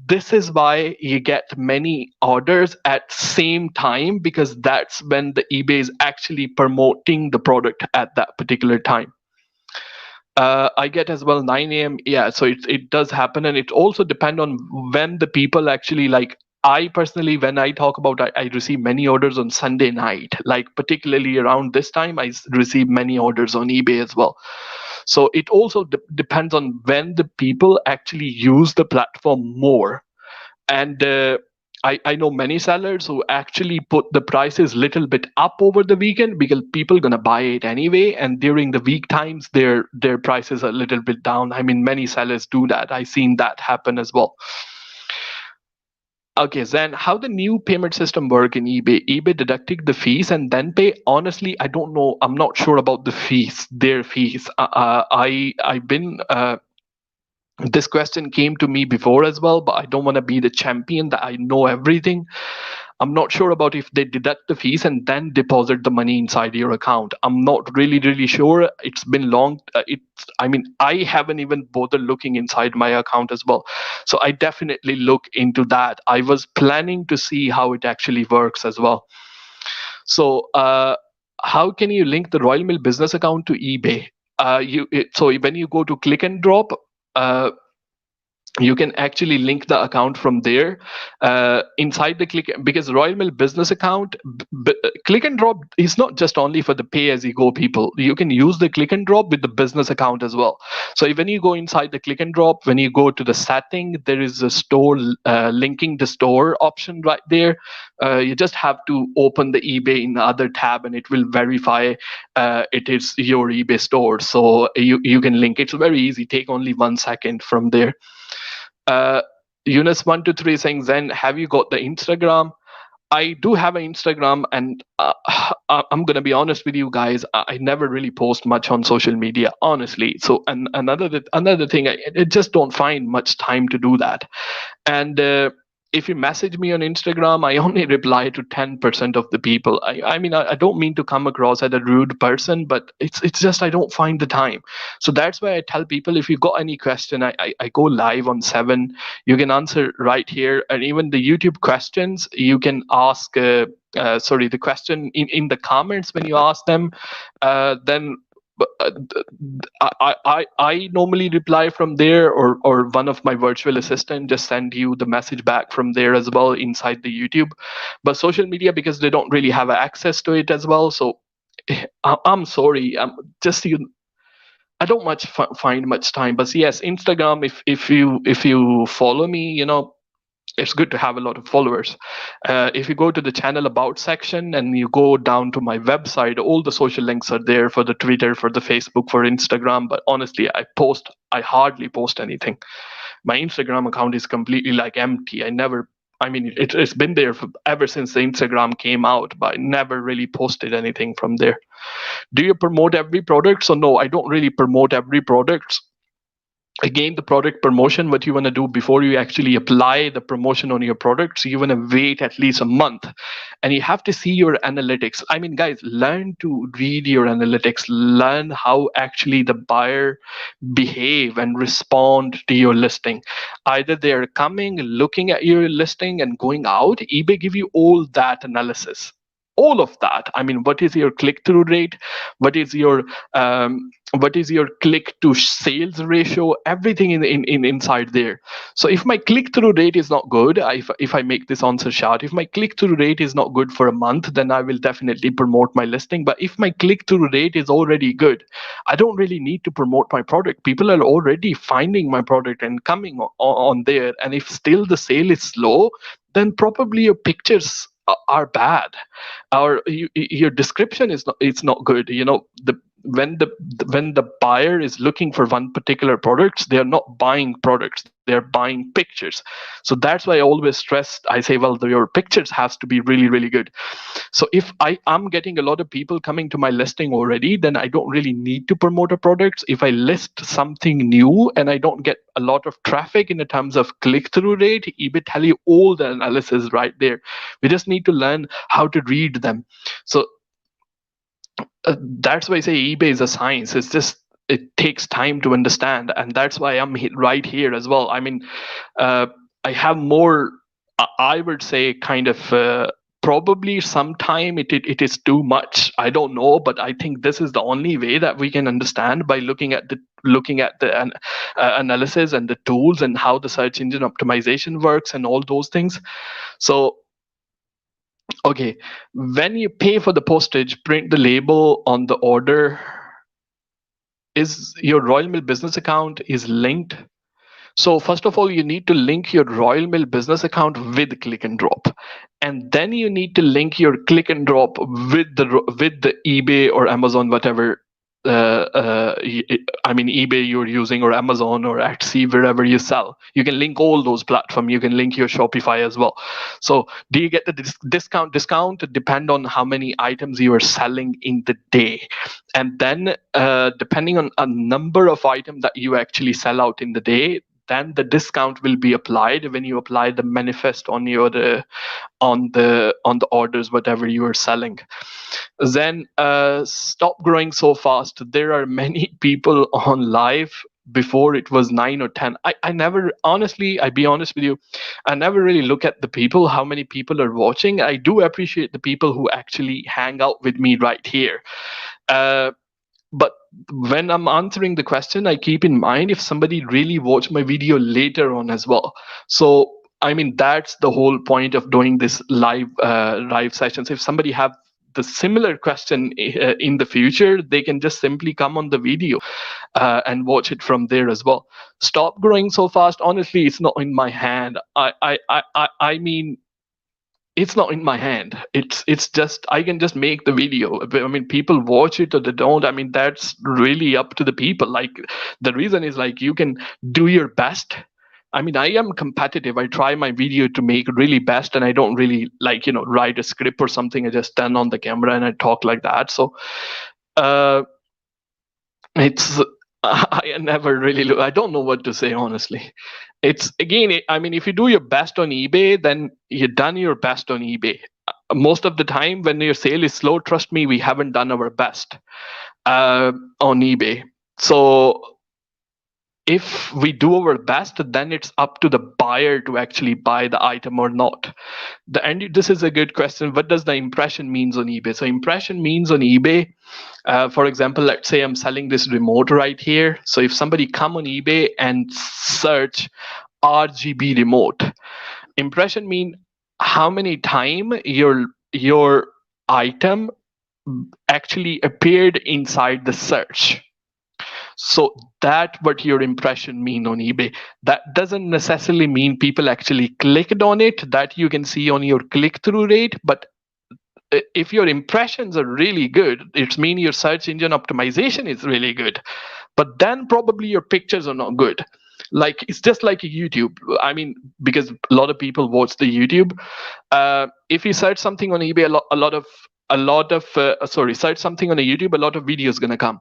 this is why you get many orders at same time, because that's when the eBay is actually promoting the product at that particular time. I get as well 9 a.m. Yeah, so it does happen, and it also depend on when the people actually, like, I personally, when I talk about, I receive many orders on Sunday night, like particularly around this time, receive many orders on eBay as well. So it also depends on when the people actually use the platform more. And I know many sellers who actually put the prices little bit up over the weekend, because people gonna buy it anyway, and during the week times their prices are a little bit down. I mean, many sellers do that. I seen that happen as well. Okay, Zen, how the new payment system work in eBay? eBay deducting the fees and then pay? Honestly, I don't know. I'm not sure about the fees, their fees. I've been this question came to me before as well, but I don't want to be the champion that I know everything. I'm not sure about if they deduct the fees and then deposit the money inside your account. I'm not really sure. It's been long. I mean, I haven't even bothered looking inside my account as well. So I definitely look into that. I was planning to see how it actually works as well. So how can you link the Royal Mail business account to eBay? So when you go to click and drop, uh, you can actually link the account from there inside the click, because Royal Mail business account, click and drop is not just only for the pay as you go people. You can use the click and drop with the business account as well. So when you go inside the click and drop, when you go to the setting, there is a store, linking the store option right there. You just have to open the eBay in the other tab and it will verify it is your eBay store. So you can link. It's very easy, take only 1 second from there. uh, Eunice123 saying, Zen, have you got the Instagram? I do have an Instagram, and I'm gonna be honest with you guys. I never really post much on social media, honestly. So, and another thing, I just don't find much time to do that. And if you message me on Instagram, I only reply to 10% of the people. I mean, I don't mean to come across as a rude person, but it's just I don't find the time. So that's why I tell people, if you got any question, I go live on 7. You can answer right here, and even the YouTube questions you can ask. Sorry, the question in the comments when you ask them, then I normally reply from there, or one of my virtual assistant just send you the message back from there as well inside the YouTube. But social media, because they don't really have access to it as well, so I'm sorry. Just I don't much find much time. But yes, Instagram. If you follow me, it's good to have a lot of followers. If you go to the channel about section and you go down to my website, all the social links are there for the Twitter, for the Facebook, for Instagram. But honestly, I hardly post anything. My Instagram account is completely like empty. I mean, it's been there ever since the Instagram came out, but I never really posted anything from there. Do you promote every product? So no, I don't really promote every product. Again, the product promotion, what you want to do before you actually apply the promotion on your products, you want to wait at least a month, and you have to see your analytics. I mean, guys, learn to read your analytics, learn how actually the buyer behave and respond to your listing. Either they're coming, looking at your listing and going out. eBay give you all that analysis, all of that. I mean, what is your click-through rate, what is your click to sales ratio, everything in inside there. So if my click-through rate is not good, if I make this answer short, if my click-through rate is not good for a month, then I will definitely promote my listing. But if my click-through rate is already good, I don't really need to promote my product. People are already finding my product and coming on there. And if still the sale is slow, then probably your pictures are bad, or your description is not, it's not good. The when the buyer is looking for one particular product, they are not buying products, they're buying pictures. So that's why I always stress, I say, well, your pictures has to be really good. So if I'm getting a lot of people coming to my listing already, then I don't really need to promote a product. If I list something new and I don't get a lot of traffic in the terms of click-through rate, eBay tell you all the analysis right there. We just need to learn how to read them. So that's why I say eBay is a science. It's just, it takes time to understand, and that's why I'm right here as well. I mean, uh, I have more. I would say kind of. Probably sometime it is too much. I don't know, but I think this is the only way that we can understand, by looking at the analysis and the tools and how the search engine optimization works and all those things. So okay, when you pay for the postage, print the label on the order. Is your Royal Mail business account is linked? So first of all, you need to link your Royal Mail business account with click and drop, and then you need to link your click and drop with the eBay or Amazon, whatever I mean, eBay you're using, or Amazon or Etsy, wherever you sell. You can link all those platforms. You can link your Shopify as well. So do you get the discount? Discount depend on how many items you are selling in the day, and then depending on a number of items that you actually sell out in the day, then the discount will be applied when you apply the manifest on your on the orders whatever you are selling. Then stop growing so fast. There are many people on live before it was 9 or 10. I never, honestly, I be honest with you, I never really look at the people, how many people are watching. I do appreciate the people who actually hang out with me right here. But when I'm answering the question, I keep in mind if somebody really watched my video later on as well. So I mean, that's the whole point of doing this live sessions. If somebody have the similar question in the future, they can just simply come on the video and watch it from there as well. Stop growing so fast. Honestly, it's not in my hand. I mean, it's not in my hand. It's just I can just make the video. I mean, people watch it or they don't. I mean, that's really up to the people. Like, the reason is, like, you can do your best. I mean, I am competitive. I try my video to make really best, and I don't really, like, write a script or something. I just stand on the camera and I talk like that. So uh it's I never really look. I don't know what to say, honestly. It's again, I mean, if you do your best on eBay, then you've done your best on eBay. Most of the time, when your sale is slow, trust me, we haven't done our best uh, on eBay. So if we do our best, then it's up to the buyer to actually buy the item or not. This is a good question. What does the impression means on eBay? So impression means on eBay, for example, let's say I'm selling this remote right here. So if somebody come on eBay and search RGB remote, impression mean how many time your item actually appeared inside the search. So that what your impression mean on eBay. That doesn't necessarily mean people actually clicked on it. That you can see on your click-through rate. But if your impressions are really good, it means your search engine optimization is really good. But then probably your pictures are not good. Like, it's just like a YouTube. I mean, because a lot of people watch the YouTube. If you search something on eBay, search something on a YouTube, a lot of videos gonna come,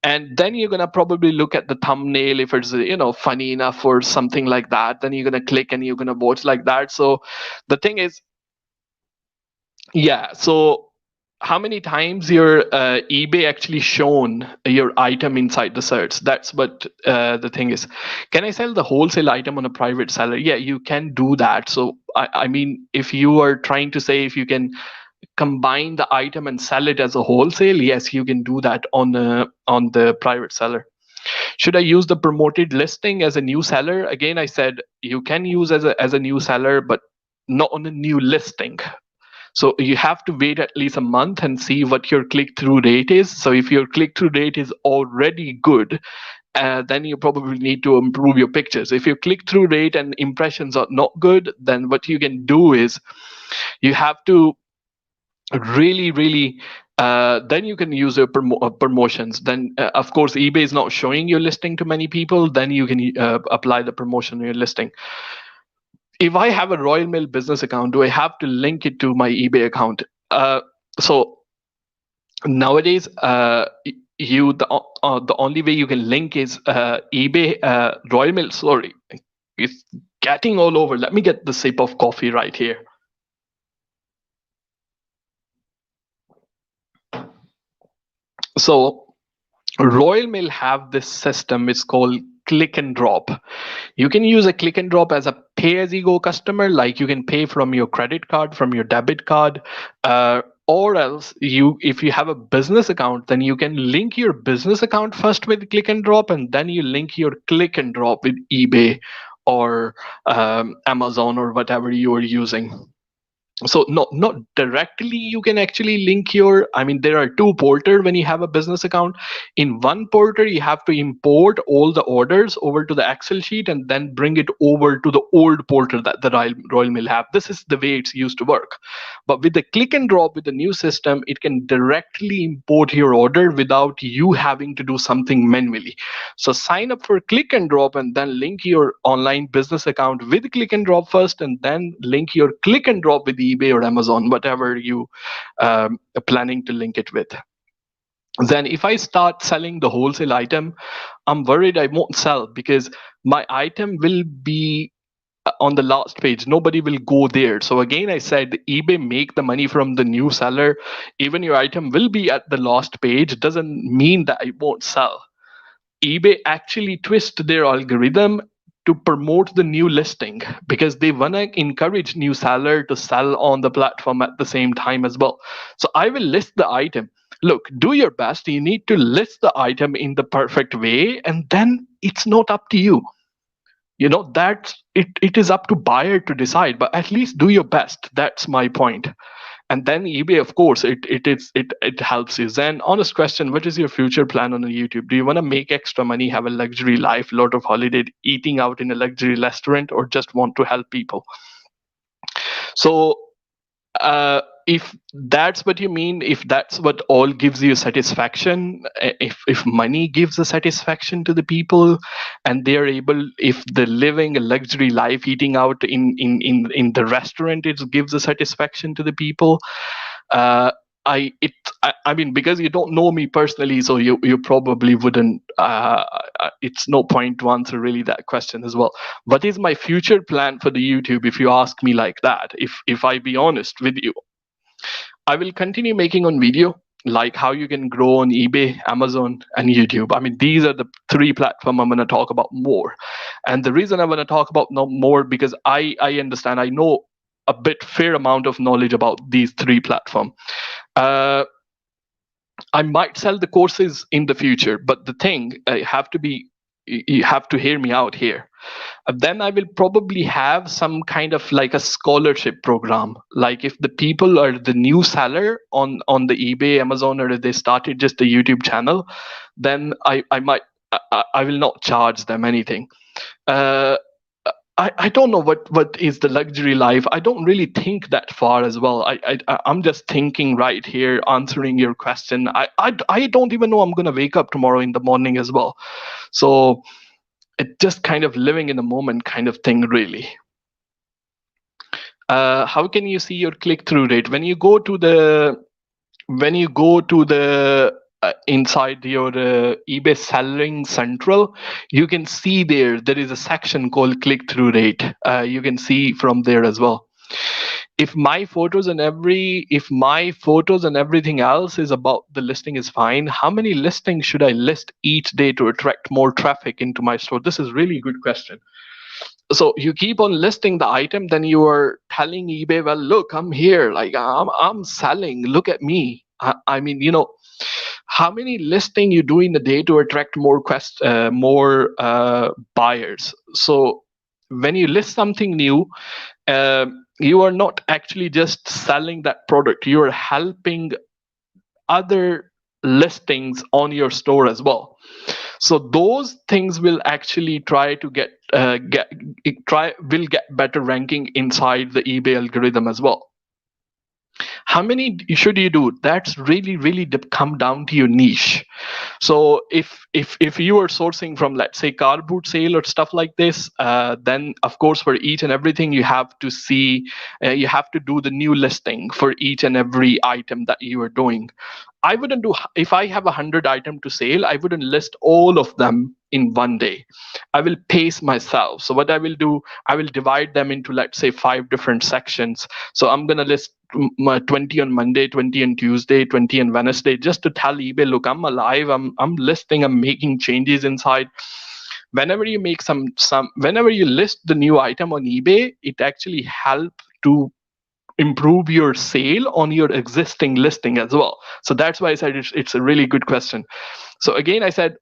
and then you're gonna probably look at the thumbnail. If it's funny enough or something like that, then you're gonna click and you're gonna watch like that. So the thing is, yeah, so how many times your eBay actually shown your item inside the search? That's what the thing is. Can I sell the wholesale item on a private seller? Yeah, you can do that. So I mean, if you are trying to say if you can combine the item and sell it as a wholesale, yes, you can do that on the private seller. Should I use the promoted listing as a new seller? Again, I said you can use as a new seller, but not on a new listing. So you have to wait at least a month and see what your click-through rate is. So if your click-through rate is already good, then you probably need to improve your pictures. If your click-through rate and impressions are not good, then what you can do is you have to really then you can use your promotions. Then of course eBay is not showing your listing to many people, then you can apply the promotion on your listing. If I have a Royal Mail business account, do I have to link it to my eBay account? So nowadays the only way you can link is eBay Royal Mail. Sorry, it's getting all over. Let me get the sip of coffee right here. So Royal Mail have this system. It's called click and drop. You can use a click and drop as a pay-as-you-go customer, like you can pay from your credit card, from your debit card, or else if you have a business account, then you can link your business account first with click and drop, and then you link your click and drop with eBay or Amazon or whatever you are using. So not directly you can actually link your, I mean, there are two porter when you have a business account. In one porter you have to import all the orders over to the Excel sheet and then bring it over to the old porter that the Royal Mail have. This is the way it's used to work. But with the click and drop with the new system, it can directly import your order without you having to do something manually. So sign up for click and drop and then link your online business account with click and drop first, and then link your click and drop with eBay or Amazon, whatever you are planning to link it with. Then if I start selling the wholesale item, I'm worried I won't sell because my item will be on the last page. Nobody will go there. So again, I said eBay make the money from the new seller. Even your item will be at the last page doesn't mean that it won't sell. eBay actually twist their algorithm to promote the new listing because they want to encourage new seller to sell on the platform at the same time as well. So I will list the item. Look, do your best. You need to list the item in the perfect way, and then it's not up to you. You know, that it is up to buyer to decide, but at least do your best. That's my point. And then eBay, of course, it helps you. Then honest question, what is your future plan on YouTube? Do you want to make extra money, have a luxury life, lot of holiday, eating out in a luxury restaurant, or just want to help people? So if that's what you mean, if that's what all gives you satisfaction, if money gives a satisfaction to the people and they're able, if they're living a luxury life, eating out in the restaurant, it gives a satisfaction to the people. uh, I mean, because you don't know me personally, so you probably wouldn't. It's no point to answer really that question as well. What is my future plan for the YouTube? If you ask me like that, if I be honest with you, I will continue making on video, like how you can grow on eBay, Amazon, and YouTube. I mean, these are the three platforms I'm going to talk about more. And the reason I'm going to talk about no more because I understand, I know a bit fair amount of knowledge about these three platforms. Uh, I might sell the courses in the future, but the thing you have to hear me out here. Then I will probably have some kind of like a scholarship program. Like if the people are the new seller on the eBay, Amazon, or if they started just a YouTube channel, then I might I will not charge them anything. Uh, I don't know what is the luxury life. I don't really think that far as well. I'm just thinking right here, answering your question. I don't even know I'm gonna wake up tomorrow in the morning as well. So it just kind of living in the moment kind of thing, really. How can you see your click-through rate when you go to the inside your eBay selling central? You can see there is a section called click-through rate. You can see from there as well. If my photos and everything else is about the listing is fine, how many listings should I list each day to attract more traffic into my store? This is really good question. So you keep on listing the item, then you are telling eBay, well, look, I'm here, like I'm selling, look at me. I mean, you know, how many listing you do in a day to attract more buyers? So when you list something new, you are not actually just selling that product, you are helping other listings on your store as well. So those things will actually try to get better ranking inside the eBay algorithm as well. How many should you do? That's really come down to your niche. So if you are sourcing from, let's say, car boot sale or stuff like this, then of course for each and everything you have to see, you have to do the new listing for each and every item that you are doing. I wouldn't do, if I have 100 items to sale, I wouldn't list all of them in one day. I will pace myself. So what I will do, I will divide them into, let's say, 5 different sections. So I'm going to list 20 on Monday, 20 on Tuesday, 20 on Wednesday, just to tell eBay, look, I'm alive, I'm listing, I'm making changes inside. Whenever you make whenever you list the new item on eBay, it actually helps to improve your sale on your existing listing as well. So that's why I said it's a really good question. So again, I said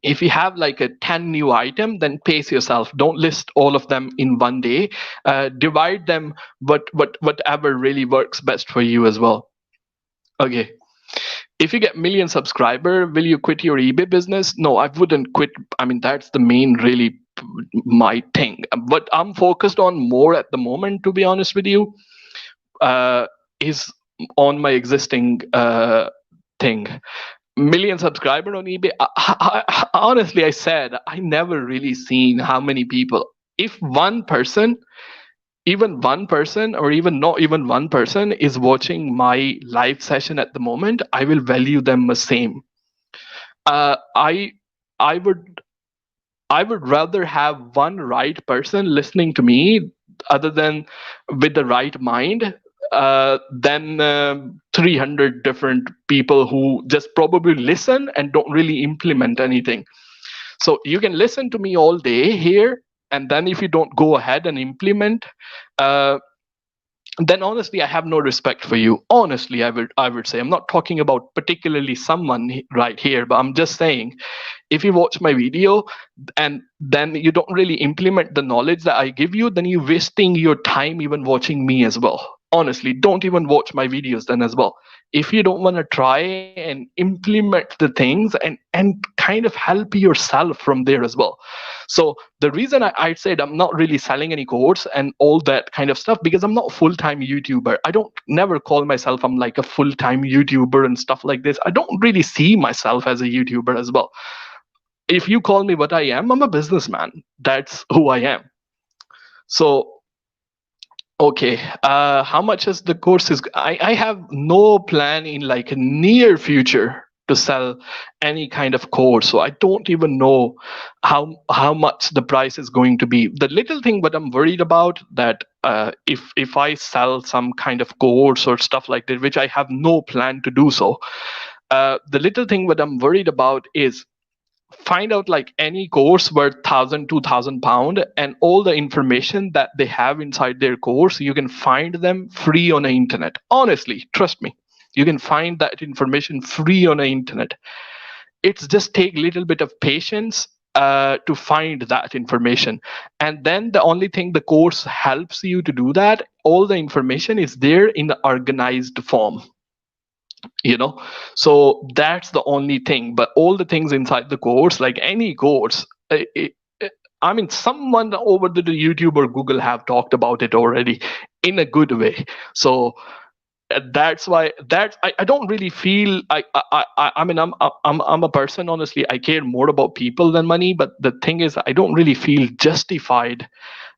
If you have like a 10 new item, then pace yourself. Don't list all of them in one day. Divide them, whatever really works best for you as well. Okay. If you get million subscriber, will you quit your eBay business? No, I wouldn't quit. I mean, that's the main really my thing. What I'm focused on more at the moment, to be honest with you, uh, is on my existing thing. Million subscriber on eBay. Honestly, I said I never really seen how many people. If one person, even one person, or even not even one person, is watching my live session at the moment, I will value them the same. Uh, I I would I would rather have one right person listening to me, other than with the right mind, than 300 different people who just probably listen and don't really implement anything. So you can listen to me all day here, and then if you don't go ahead and implement, uh, then honestly I have no respect for you. Honestly, I would say, I'm not talking about particularly someone right here, but I'm just saying, if you watch my video and then you don't really implement the knowledge that I give you, then you're wasting your time even watching me as well. Honestly, don't even watch my videos then as well. If you don't want to try and implement the things and kind of help yourself from there as well. So the reason I said I'm not really selling any course and all that kind of stuff, because I'm not a full-time YouTuber. I don't never call myself I'm like a full-time YouTuber and stuff like this. I don't really see myself as a YouTuber as well. If you call me what I am, I'm a businessman. That's who I am. So, okay, how much is the course is? I have no plan in like a near future to sell any kind of course. So I don't even know how much the price is going to be. The little thing, what I'm worried about, that if I sell some kind of course or stuff like that, which I have no plan to do so, the little thing what I'm worried about is find out like any course worth 1,000 2,000 pound, and all the information that they have inside their course, you can find them free on the internet. Honestly, trust me, you can find that information free on the internet. It's just take a little bit of patience to find that information. And then the only thing the course helps you to do that, all the information is there in the organized form, you know. So that's the only thing, but all the things inside the course, like any course, I mean, someone over the YouTube or Google have talked about it already in a good way. So that's why I don't really feel I mean, I'm a person, honestly, I care more about people than money, but the thing is I don't really feel justified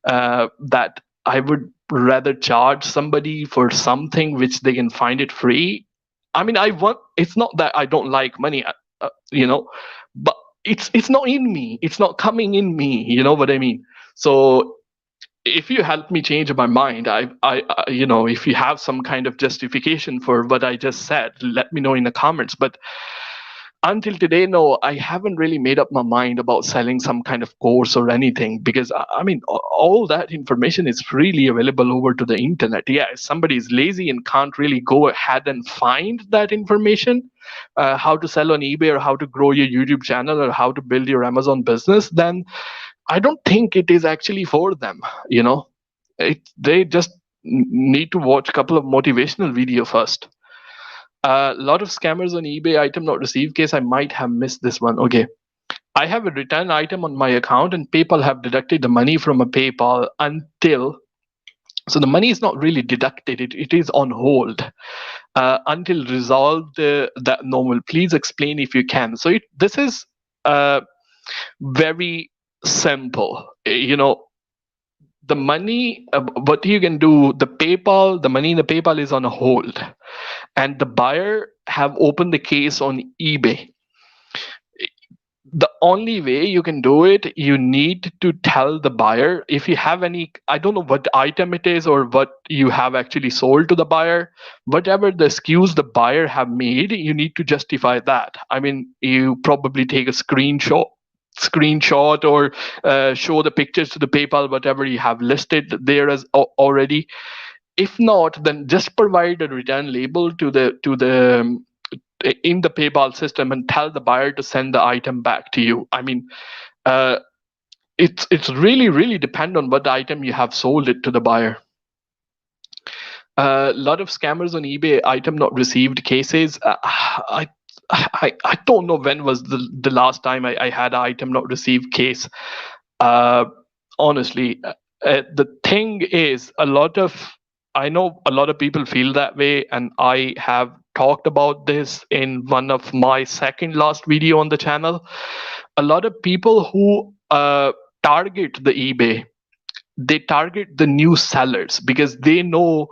that I would rather charge somebody for something which they can find it free. I mean, I want. It's not that I don't like money, you know, but it's not in me. It's not coming in me. You know what I mean? So if you help me change my mind, you know, if you have some kind of justification for what I just said, let me know in the comments. But until today, no, I haven't really made up my mind about selling some kind of course or anything, because I mean, all that information is freely available over to the internet. Yeah, if somebody is lazy and can't really go ahead and find that information, how to sell on eBay or how to grow your YouTube channel or how to build your Amazon business, then I don't think it is actually for them. You know, they just need to watch a couple of motivational video first. A lot of scammers on eBay item not received case. I might have missed this one. Okay. I have a return item on my account and PayPal have deducted the money from a PayPal until, so the money is not really deducted, it is on hold until resolved that normal. Please explain if you can. So this is very simple. You know, the money, what you can do, the money in the PayPal is on a hold, and the buyer have opened the case on eBay. The only way you can do it, you need to tell the buyer if you have any, I don't know what item it is or what you have actually sold to the buyer, whatever the SKUs the buyer have made, you need to justify that. I mean, you probably take a screenshot or show the pictures to the PayPal, whatever you have listed there as already. If not, then just provide a return label to the in the PayPal system and tell the buyer to send the item back to you. I mean, uh, it's really depend on what item you have sold it to the buyer. A lot of scammers on eBay item not received cases. I don't know when was the last time I had an item not received case. Uh, Honestly, the thing is, I know a lot of people feel that way, and I have talked about this in one of my second last video on the channel. A lot of people who target the eBay, they target the new sellers because they know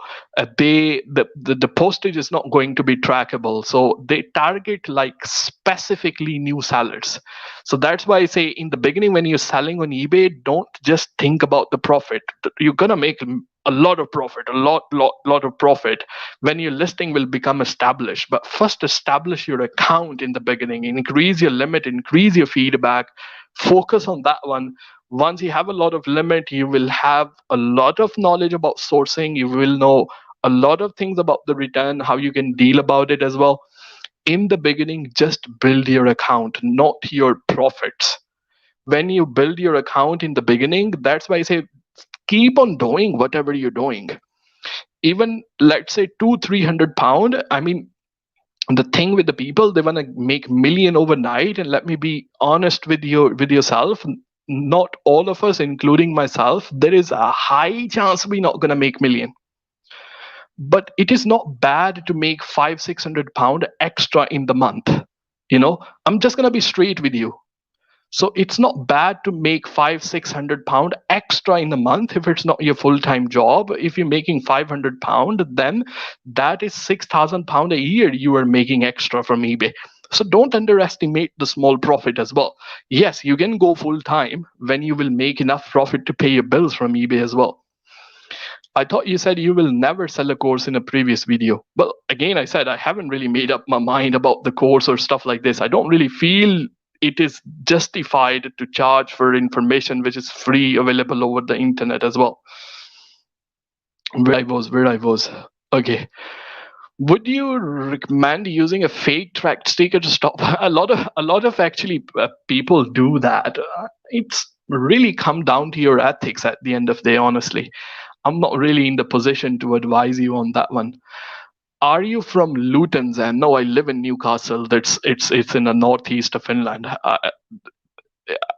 the postage is not going to be trackable, so they target like specifically new sellers. So that's why I say in the beginning, when you're selling on eBay, don't just think about the profit. You're gonna make a lot of profit, a lot of profit when your listing will become established. But first establish your account in the beginning, increase your limit, increase your feedback, focus on that one. Once you have a lot of limit, you will have a lot of knowledge about sourcing. You will know a lot of things about the return, how you can deal about it as well. In the beginning, just build your account, not your profits. When you build your account in the beginning, that's why I say keep on doing whatever you're doing. Even let's say 200-300 pound, I mean, the thing with the people, they want to make million overnight. And let me be honest with yourself, not all of us, including myself, there is a high chance we're not going to make million. But it is not bad to make 500-600 pound extra in the month. I'm just going to be straight with you. So it's not bad to make 500-600 pound extra in a month if it's not your full-time job. If you're making 500 pound, then that is 6,000 pound a year you are making extra from eBay. So don't underestimate the small profit as well. Yes, you can go full-time when you will make enough profit to pay your bills from eBay as well. I thought you said you will never sell a course in a previous video. Well, again, I said I haven't really made up my mind about the course or stuff like this. I don't really feel it is justified to charge for information which is free, available over the internet as well. Where I was. Okay. Would you recommend using a fake track sticker to stop? A lot of actually people do that. It's really come down to your ethics at the end of the day, honestly. I'm not really in the position to advise you on that one. Are you from Luton? And no, I live in Newcastle. It's in the northeast of Finland.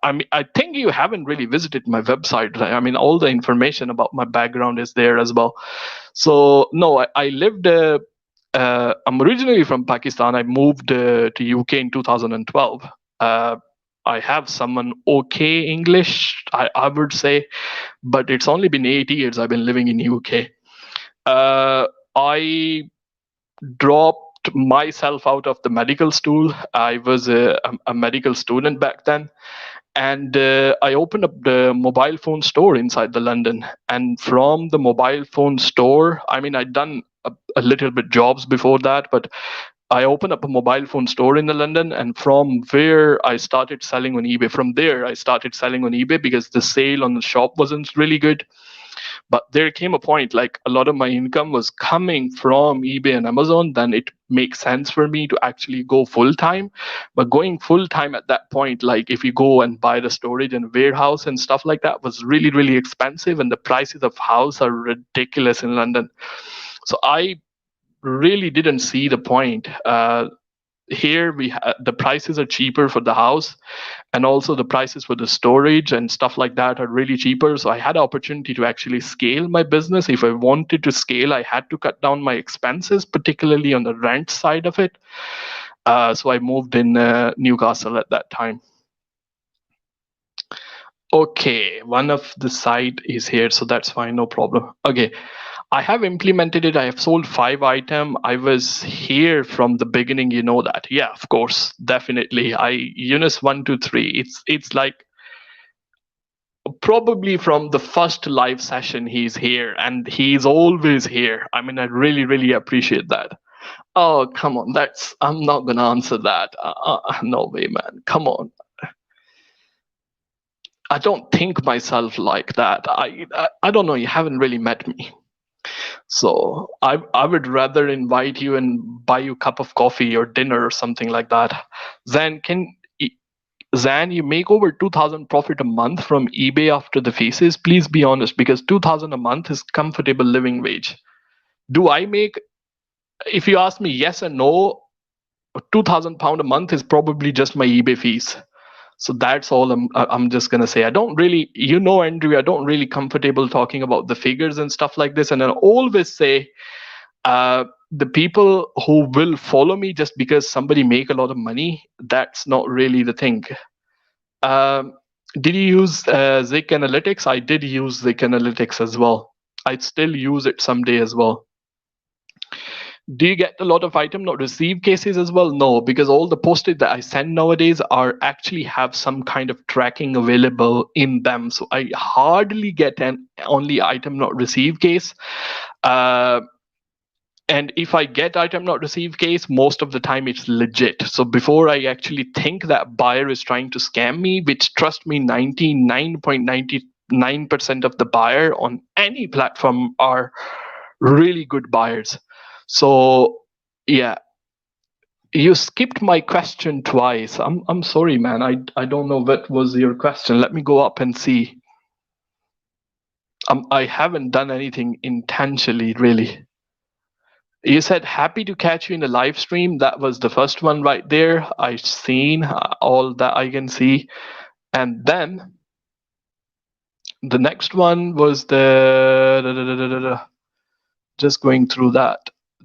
I mean, I think you haven't really visited my website. I mean, all the information about my background is there as well. So no, I lived. I'm originally from Pakistan. I moved to UK in 2012. I have some okay English, I would say, but it's only been 8 years I've been living in UK. I dropped myself out of the medical school. I was a medical student back then. And I opened up the mobile phone store inside the London. And from the mobile phone store, I mean, I'd done a little bit jobs before that, but I opened up a mobile phone store in the London, and from where I started selling on eBay. From there, I started selling on eBay because the sale on the shop wasn't really good. But there came a point, like a lot of my income was coming from eBay and Amazon, then it makes sense for me to actually go full time. But going full time at that point, like if you go and buy the storage and warehouse and stuff like that, was really expensive, and the prices of house are ridiculous in London. So I really didn't see the point. Here the prices are cheaper for the house, and also the prices for the storage and stuff like that are really cheaper. So I had an opportunity to actually scale my business. If I wanted to scale, I had to cut down my expenses, particularly on the rent side of it. So I moved in Newcastle at that time. Okay, one of the site is here, so that's fine, no problem. Okay, I have implemented it. I have sold 5 items. I was here from the beginning, you know that. Yeah, of course, definitely. Units 1, 2, 3. It's like probably from the first live session he's here, and he's always here. I mean, I really appreciate that. Oh, come on, I'm not gonna answer that. No way, man. Come on. I don't think myself like that. I don't know. You haven't really met me. So I would rather invite you and buy you a cup of coffee or dinner or something like that. Zan, Zan, you make over 2,000 profit a month from eBay after the fees. Please be honest, because 2,000 a month is comfortable living wage. Do I make? If you ask me yes and no, £2,000 a month is probably just my eBay fees. So that's all I'm just gonna say. I don't really, Andrew, I don't really comfortable talking about the figures and stuff like this. And I always say, the people who will follow me just because somebody make a lot of money, that's not really the thing. Um, did you use Zik Analytics? I did use Zik Analytics as well. I'd still use it someday as well. Do you get a lot of item not received cases as well? No, because all the postage that I send nowadays are actually have some kind of tracking available in them. So I hardly get an only item not received case. And if I get item not received case, most of the time it's legit. So before I actually think that buyer is trying to scam me, which trust me, 99.99% of the buyer on any platform are really good buyers. So yeah, you skipped my question twice. I'm sorry, man. I don't know what was your question. Let me go up and see. I haven't done anything intentionally, really. You said happy to catch you in the live stream. That was the first one right there. I've seen all that I can see. And then the next one was just going through that.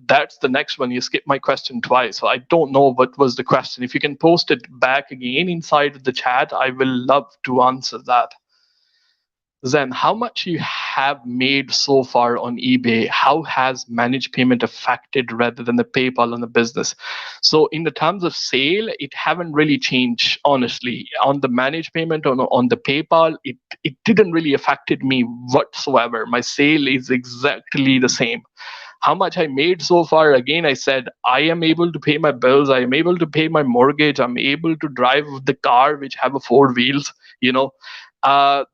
That's the next one. You skipped my question twice. So I don't know what was the question. If you can post it back again inside the chat, I will love to answer that. Then how much you have made so far on eBay? How has managed payment affected rather than the PayPal on the business? So in the terms of sale, it haven't really changed, honestly. On the managed payment on the PayPal, it didn't really affected me whatsoever. My sale is exactly the same. How much I made so far, again, I said I am able to pay my bills, I am able to pay my mortgage, I'm able to drive the car which have a 4 wheels,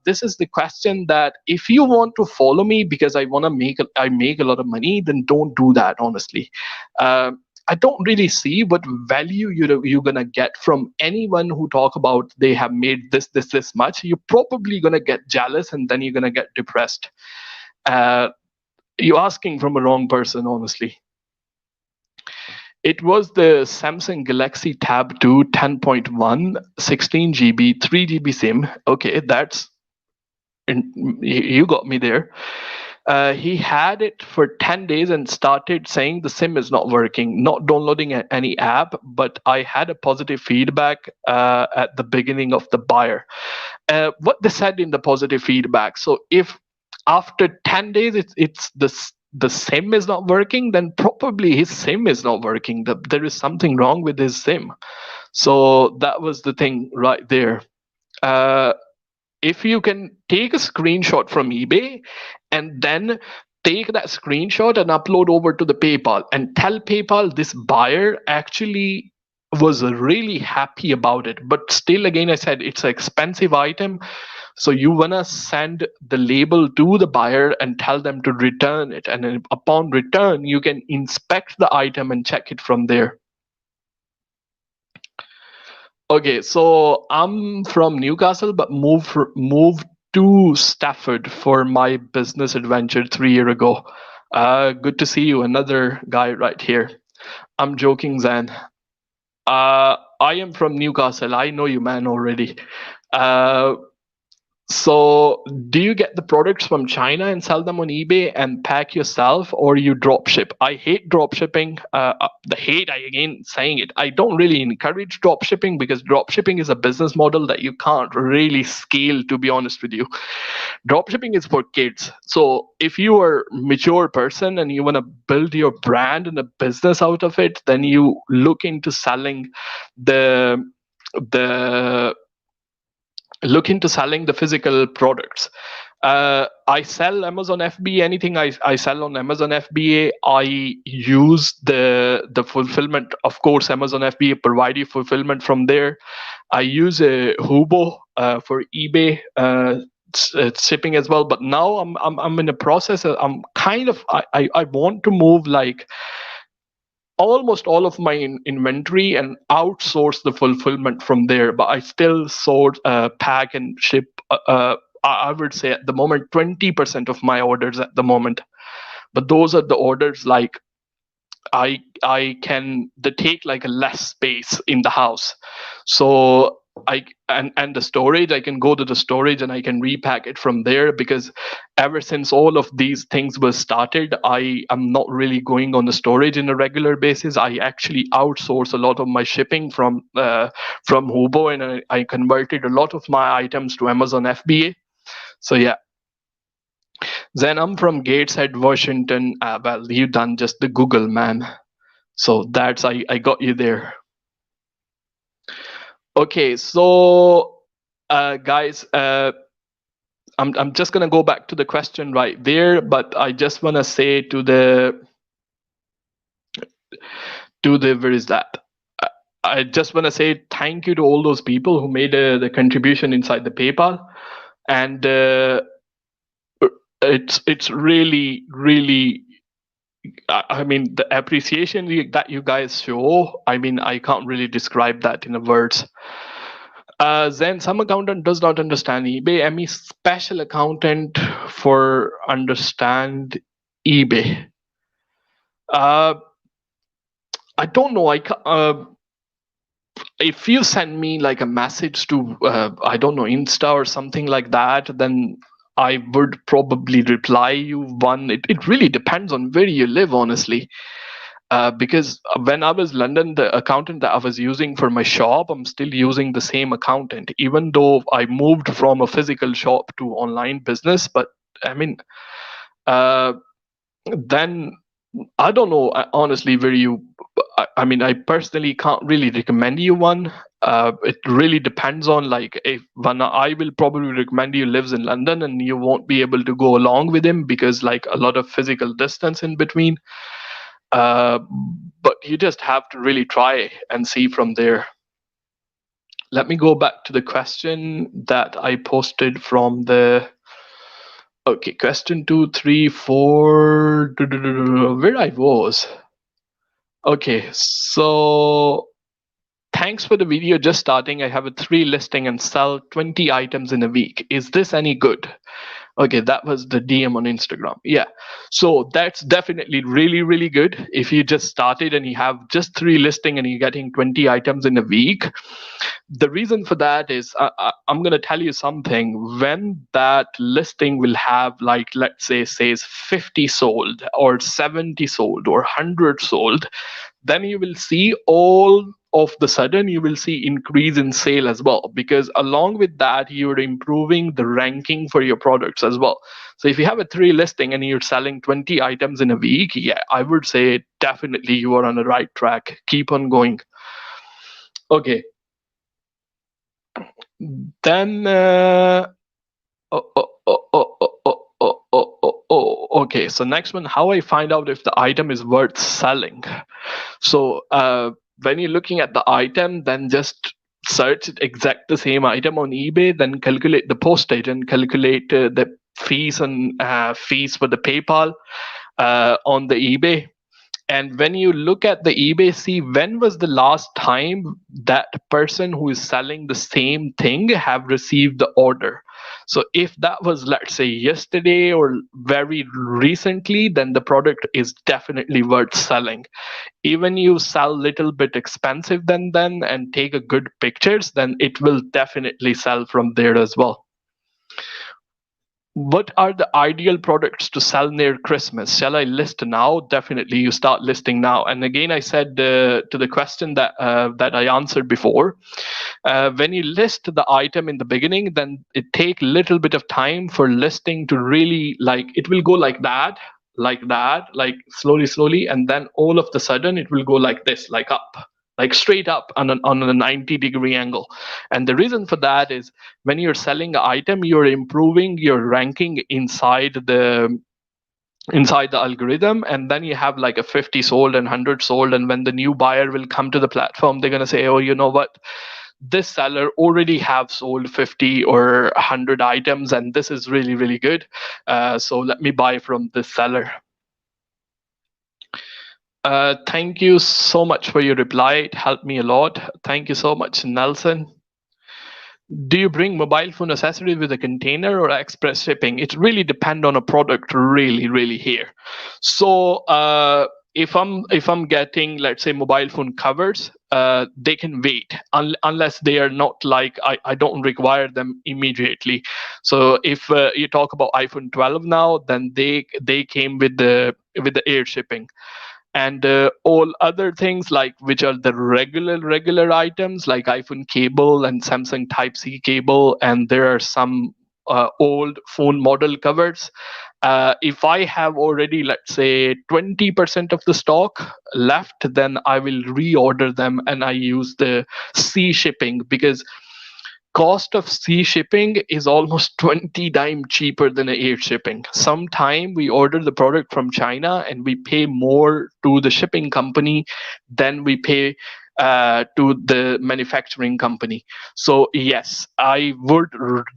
this is the question that if you want to follow me because I make a lot of money, then don't do that, honestly. I don't really see what value you're gonna get from anyone who talk about they have made this much. You're probably gonna get jealous and then you're gonna get depressed. You're asking from a wrong person, honestly. It was the Samsung Galaxy Tab 2 10.1, 16 GB, 3 GB SIM. Okay, you got me there. He had it for 10 days and started saying the SIM is not working, not downloading any app, but I had a positive feedback at the beginning of the buyer. What they said in the positive feedback. So if after 10 days it's the SIM is not working, then probably his SIM is not working. There is something wrong with his SIM. So that was the thing right there. If you can take a screenshot from eBay and then take that screenshot and upload over to the PayPal and tell PayPal this buyer actually was really happy about it, but still, again, I said it's an expensive item. So you want to send the label to the buyer and tell them to return it. And then upon return, you can inspect the item and check it from there. Okay, so I'm from Newcastle, but moved to Stafford for my business adventure 3 years ago. Good to see you, another guy right here. I'm joking, Zan. I am from Newcastle. I know you, man, already. So do you get the products from China and sell them on eBay and pack yourself, or you drop ship? I hate drop shipping. The hate, I again saying it. I don't really encourage drop shipping because drop shipping is a business model that you can't really scale, to be honest with you. Drop shipping is for kids. So if you are a mature person and you want to build your brand and a business out of it, then you look into selling the physical products. I sell Amazon FBA. Anything I sell on Amazon FBA, I use the fulfillment. Of course, Amazon FBA provide you fulfillment from there. I use a Hubo for eBay. shipping as well. But now I'm in a process. I'm kind of I want to move like almost all of my inventory and outsource the fulfillment from there. But I still sort, pack and ship. I would say at the moment 20% of my orders at the moment. But those are the orders like I can they take like a less space in the house. So and the storage, I can go to the storage and I can repack it from there, because ever since all of these things were started, I am not really going on the storage in a regular basis. I actually outsource a lot of my shipping from Hubo, and I converted a lot of my items to Amazon FBA. So yeah. Then I'm from Gateshead, Washington. Well, you done just the Google, man. So that's I got you there. Okay, so guys, I'm just gonna go back to the question right there, but I just wanna say to the where is that? I just wanna say thank you to all those people who made the contribution inside the PayPal, and it's really I mean, the appreciation that you guys show, I mean, I can't really describe that in words. Then some accountant does not understand eBay. Any special accountant for understand eBay? I don't know. If you send me like a message to I don't know, Insta or something like that, then I would probably reply you one. It really depends on where you live, honestly. Because when I was in London, the accountant that I was using for my shop, I'm still using the same accountant, even though I moved from a physical shop to online business. But I mean, then I don't know, honestly, where you. I mean, I personally can't really recommend you one. It really depends on like if one I will probably recommend you lives in London, and you won't be able to go along with him because like a lot of physical distance in between. But you just have to really try and see from there. Let me go back to the question that I posted from the. Okay, question 2, 3, 4. Where I was. Okay, so thanks for the video. Just starting. I have a 3 listing and sell 20 items in a week. Is this any good? Okay, that was the DM on Instagram. Yeah, so that's definitely really good. If you just started and you have just 3 listing and you're getting 20 items in a week, the reason for that is I'm going to tell you something. When that listing will have like, let's say says 50 sold or 70 sold or 100 sold, then you will see all of the sudden you will see increase in sale as well, because along with that you're improving the ranking for your products as well. So if you have a 3 listing and you're selling 20 items in a week, yeah, I would say definitely you are on the right track. Keep on going. Okay, then okay, so next one, how I find out if the item is worth selling. So when you're looking at the item, then just search exact the same item on eBay, then calculate the postage and calculate the fees and fees for the PayPal on the eBay. And when you look at the eBay, see when was the last time that person who is selling the same thing have received the order. So if that was, let's say, yesterday or very recently, then the product is definitely worth selling. Even you sell little bit expensive than then and take a good pictures, then it will definitely sell from there as well. What are the ideal products to sell near Christmas? Shall I list now? Definitely, you start listing now. And again, I said to the question that that I answered before, when you list the item in the beginning, then it take little bit of time for listing to really like. It will go like that, like slowly, and then all of the sudden it will go like this, like up. Like straight up on a 90-degree angle. And the reason for that is when you're selling an item, you're improving your ranking inside the algorithm, and then you have like a 50 sold and 100 sold, and when the new buyer will come to the platform, they're going to say, oh, you know what, this seller already have sold 50 or 100 items, and this is really, really good. So let me buy from this seller. Thank you so much for your reply. It helped me a lot. Thank you so much, Nelson. Do you bring mobile phone accessories with a container or express shipping? It really depend on a product, really here. So if I'm getting, let's say, mobile phone covers, they can wait unless they are not like I don't require them immediately. So if you talk about iPhone 12 now, then they came with the air shipping. And all other things, like which are the regular items, like iPhone cable and Samsung Type C cable, and there are some old phone model covers. If I have already, let's say, 20% of the stock left, then I will reorder them and I use the C shipping, because cost of sea shipping is almost 20 times cheaper than air shipping. Sometime we order the product from China and we pay more to the shipping company than we pay to the manufacturing company. So yes, I would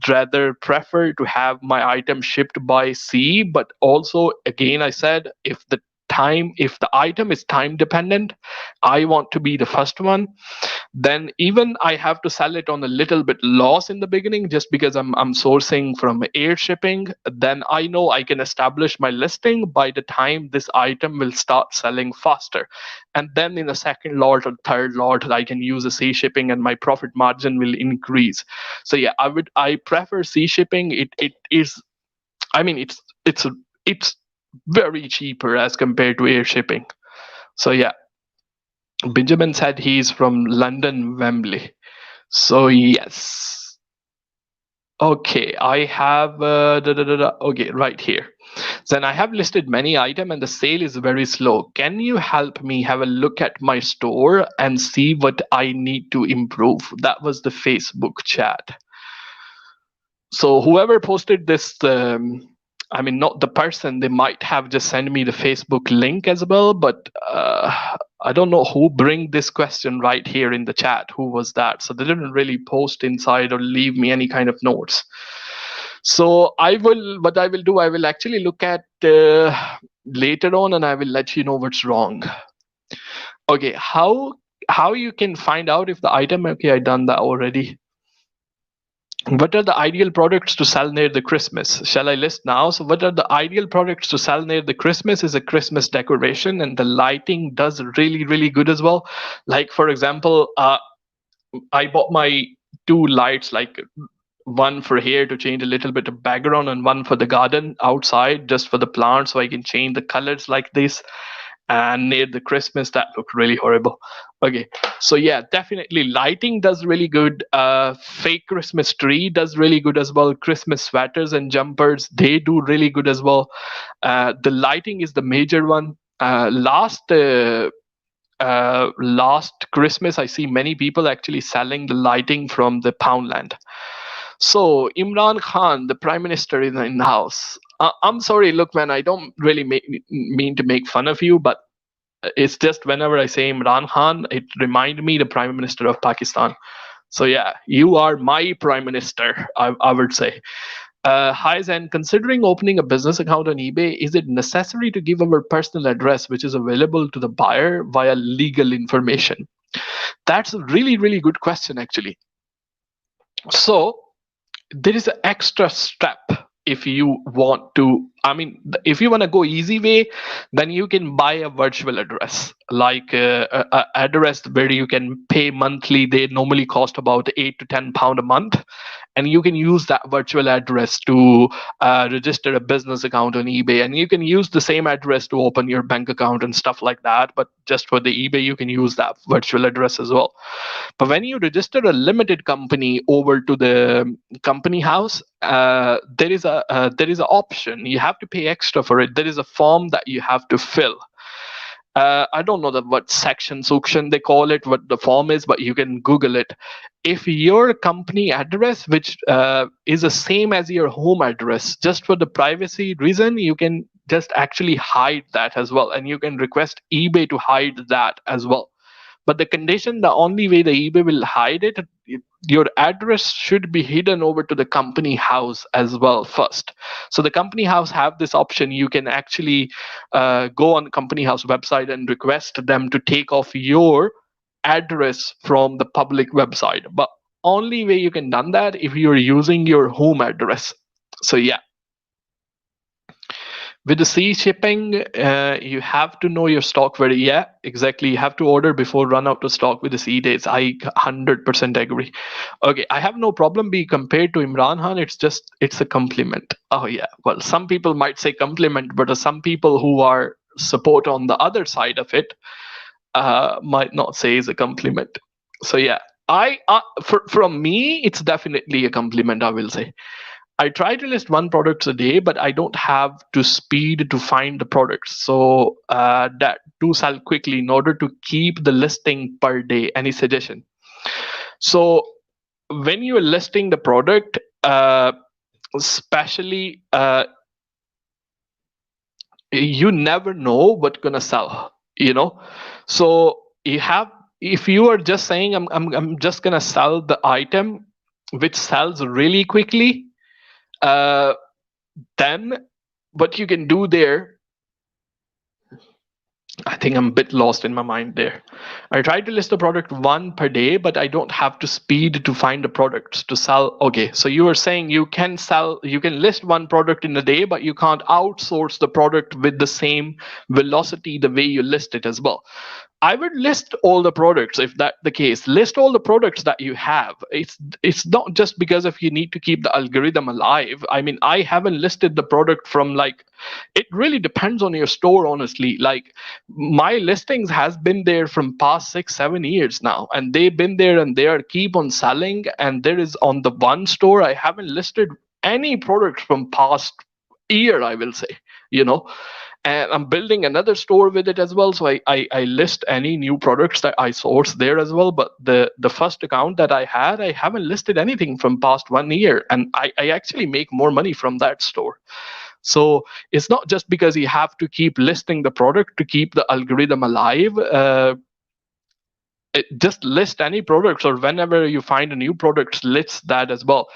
rather prefer to have my item shipped by sea. But also, again, I said, if the item is time dependent, I want to be the first one, then even I have to sell it on a little bit loss in the beginning, just because I'm sourcing from air shipping. Then I know I can establish my listing by the time this item will start selling faster. And then in the second lot or third lot, I can use a sea shipping and my profit margin will increase. So yeah, I prefer sea shipping. It is, I mean, it's very cheaper as compared to air shipping. So yeah, Benjamin said he's from London, Wembley. So yes. Okay, I have okay, right here. Then I have listed many items and the sale is very slow. Can you help me have a look at my store and see what I need to improve? That was the Facebook chat. So whoever posted this, I mean, not the person, they might have just sent me the Facebook link as well, but I don't know who bring this question right here in the chat. Who was that? So they didn't really post inside or leave me any kind of notes. So what I will do, I will actually look at later on and I will let you know what's wrong. Okay, how you can find out if the item, okay, I done that already. What are the ideal products to sell near the Christmas? Shall I list now? So what are the ideal products to sell near the Christmas is a Christmas decoration, and the lighting does really good as well. Like for example, I bought my two lights, like one for here to change a little bit of background and one for the garden outside just for the plants, so I can change the colors like this. And near the Christmas, that looked really horrible. Okay, so yeah, definitely lighting does really good. Fake Christmas tree does really good as well. Christmas sweaters and jumpers, they do really good as well. The lighting is the major one. Last Christmas, I see many people actually selling the lighting from the Poundland. So Imran Khan, the Prime Minister, is in the house. I'm sorry, look, man, I don't really mean to make fun of you, but it's just whenever I say Imran Khan, it reminds me the Prime Minister of Pakistan. So yeah, you are my Prime Minister, I would say. Hi Zen, considering opening a business account on eBay, is it necessary to give our personal address, which is available to the buyer via legal information? That's a really good question, actually. So there is an extra step if you want to, I mean, if you want to go easy way, then you can buy a virtual address, like a address where you can pay monthly. They normally cost about £8 to £10 a month, and you can use that virtual address to register a business account on eBay, and you can use the same address to open your bank account and stuff like that. But just for the eBay, you can use that virtual address as well. But when you register a limited company over to the company house, there is an option. You have to pay extra for it. There is a form that you have to fill. I don't know what section they call it, what the form is, but you can Google it. If your company address, which is the same as your home address, just for the privacy reason, you can just actually hide that as well, and you can request eBay to hide that as well. But the condition, the only way the eBay will hide it, your address should be hidden over to the company house as well first. So the company house have this option. You can actually go on the company house website and request them to take off your address from the public website. But only way you can done that if you're using your home address. So yeah, with the C shipping, you have to know your stock very. Yeah, exactly. You have to order before run out of stock with the C dates. I 100% agree. Okay, I have no problem being compared to Imran Khan. It's a compliment. Oh yeah. Well, some people might say compliment, but some people who are support on the other side of it might not say is a compliment. So yeah, from me, it's definitely a compliment. I will say. I try to list one product a day, but I don't have to speed to find the products. So that to sell quickly in order to keep the listing per day. Any suggestion? So when you're listing the product, especially you never know what's gonna sell. You know, so you have if you are just saying I'm just gonna sell the item which sells really quickly. Uh, then what you can do there, I think I'm a bit lost in my mind there. I try to list a product one per day, but I don't have to speed to find the products to sell. Okay, so you are saying you can list one product in a day, but you can't outsource the product with the same velocity the way you list it as well. I would list all the products if that the case. List all the products that you have. It's not just because if you need to keep the algorithm alive. I mean, I haven't listed the product from like it really depends on your store, honestly. Like my listings has been there from past 6 7 years now, and they've been there and they are keep on selling. And there is on the one store I haven't listed any product from past year, I will say, you know. And I'm building another store with it as well, so I list any new products that I source there as well. But the first account that I had, I haven't listed anything from past 1 year, and I actually make more money from that store. So it's not just because you have to keep listing the product to keep the algorithm alive. Just list any products, or whenever you find a new product, list that as well.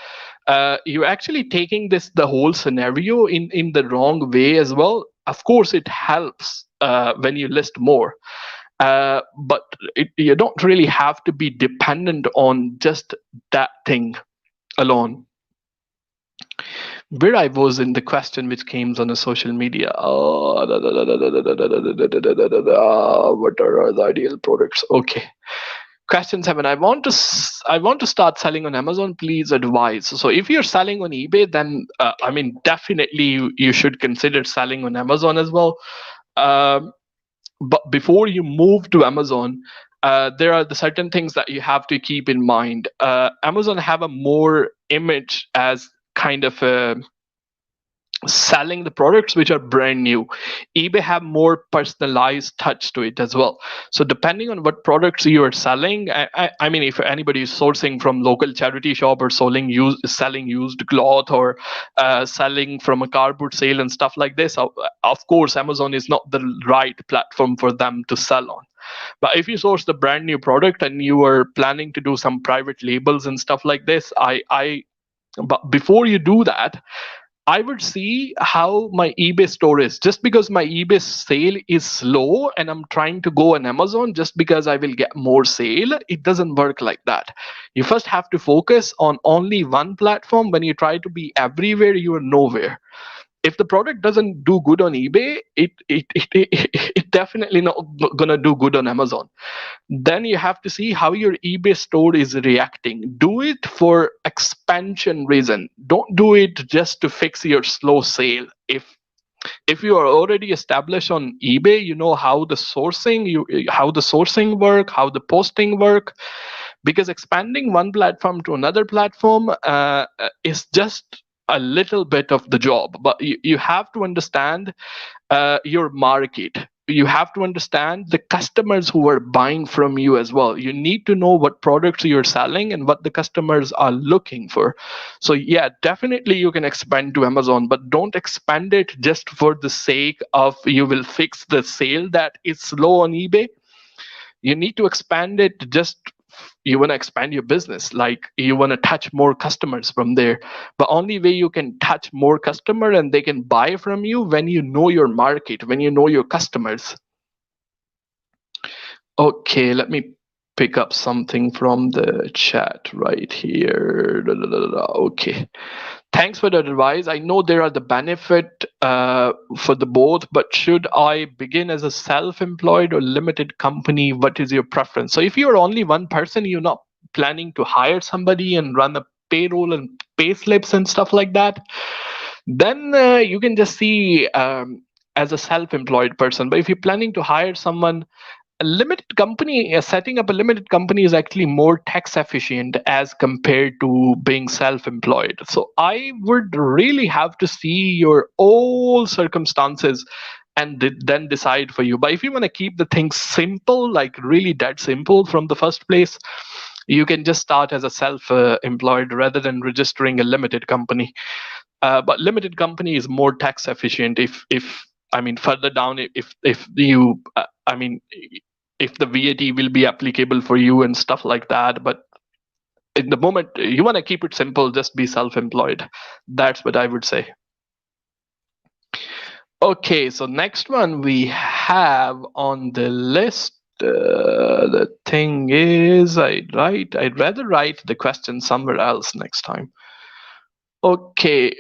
You're actually taking the whole scenario in the wrong way as well. Of course it helps when you list more, but you don't really have to be dependent on just that thing alone. Where I was in the question which came on the social media. What are the ideal products? Okay. Question 7. I want to start selling on Amazon. Please advise. So if you're selling on eBay, then I mean definitely you should consider selling on Amazon as well. But before you move to Amazon, there are the certain things that you have to keep in mind. Amazon have a more image as kind of a selling the products which are brand new. eBay have more personalized touch to it as well. So depending on what products you are selling, I mean, if anybody is sourcing from local charity shop or selling used cloth, or selling from a cardboard sale and stuff like this, of course Amazon is not the right platform for them to sell on. But if you source the brand new product and you are planning to do some private labels and stuff like this, but before you do that, I would see how my eBay store is. Just because my eBay sale is slow and I'm trying to go on Amazon just because I will get more sale, it doesn't work like that. You first have to focus on only one platform. When you try to be everywhere, you are nowhere. If the product doesn't do good on eBay, it definitely not gonna do good on Amazon. Then you have to see how your eBay store is reacting. Do it for expansion reason. Don't do it just to fix your slow sale. If you are already established on eBay, you know how the sourcing work, how the posting work. Because expanding one platform to another platform is just a little bit of the job. But you have to understand your market. You have to understand the customers who are buying from you as well. You need to know what products you're selling and what the customers are looking for. So yeah, definitely you can expand to Amazon, but don't expand it just for the sake of you will fix the sale that is slow on eBay. You need to expand it. Just you want to expand your business, like you want to touch more customers from there. But only way you can touch more customer and they can buy from you when you know your market, when you know your customers. Okay, let me pick up something from the chat right here. Okay. Thanks for the advice. I know there are the benefit for the both, but should I begin as a self-employed or limited company? What is your preference? So if you're only one person, you're not planning to hire somebody and run a payroll and pay slips and stuff like that, then you can just see as a self-employed person. But if you're planning to hire someone, a limited company, setting up a limited company is actually more tax efficient as compared to being self-employed. So I would really have to see your all circumstances and then decide for you. But if you want to keep the things simple, like really that simple from the first place, you can just start as a self-employed rather than registering a limited company. But limited company is more tax efficient if I mean further down, if you I mean if the VAT will be applicable for you and stuff like that. But in the moment you want to keep it simple, just be self-employed. That's what I would say. Okay, so next one we have on the list. The thing is, I'd rather write the question somewhere else next time. Okay.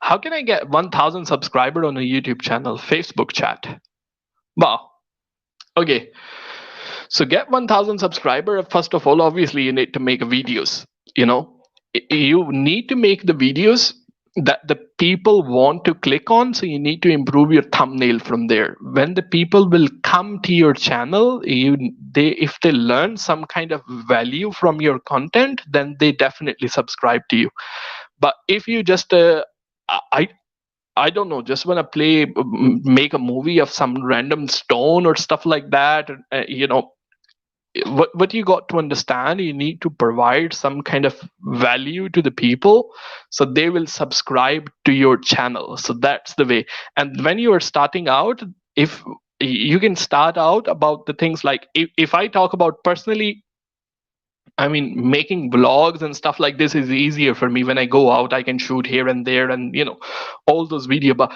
How can I get 1,000 subscriber on a YouTube channel? Facebook chat. Wow. Okay. So get 1,000 subscriber. First of all, obviously you need to make videos. You know, you need to make the videos that the people want to click on. So you need to improve your thumbnail from there. When the people will come to your channel, if they learn some kind of value from your content, then they definitely subscribe to you. But if you just I don't know, just want to make a movie of some random stone or stuff like that, you know, what you got to understand, you need to provide some kind of value to the people so they will subscribe to your channel. So that's the way. And when you are starting out, if you can start out about the things like, if I talk about personally, I mean, making vlogs and stuff like this is easier for me. When I go out, I can shoot here and there and, you know, all those video. But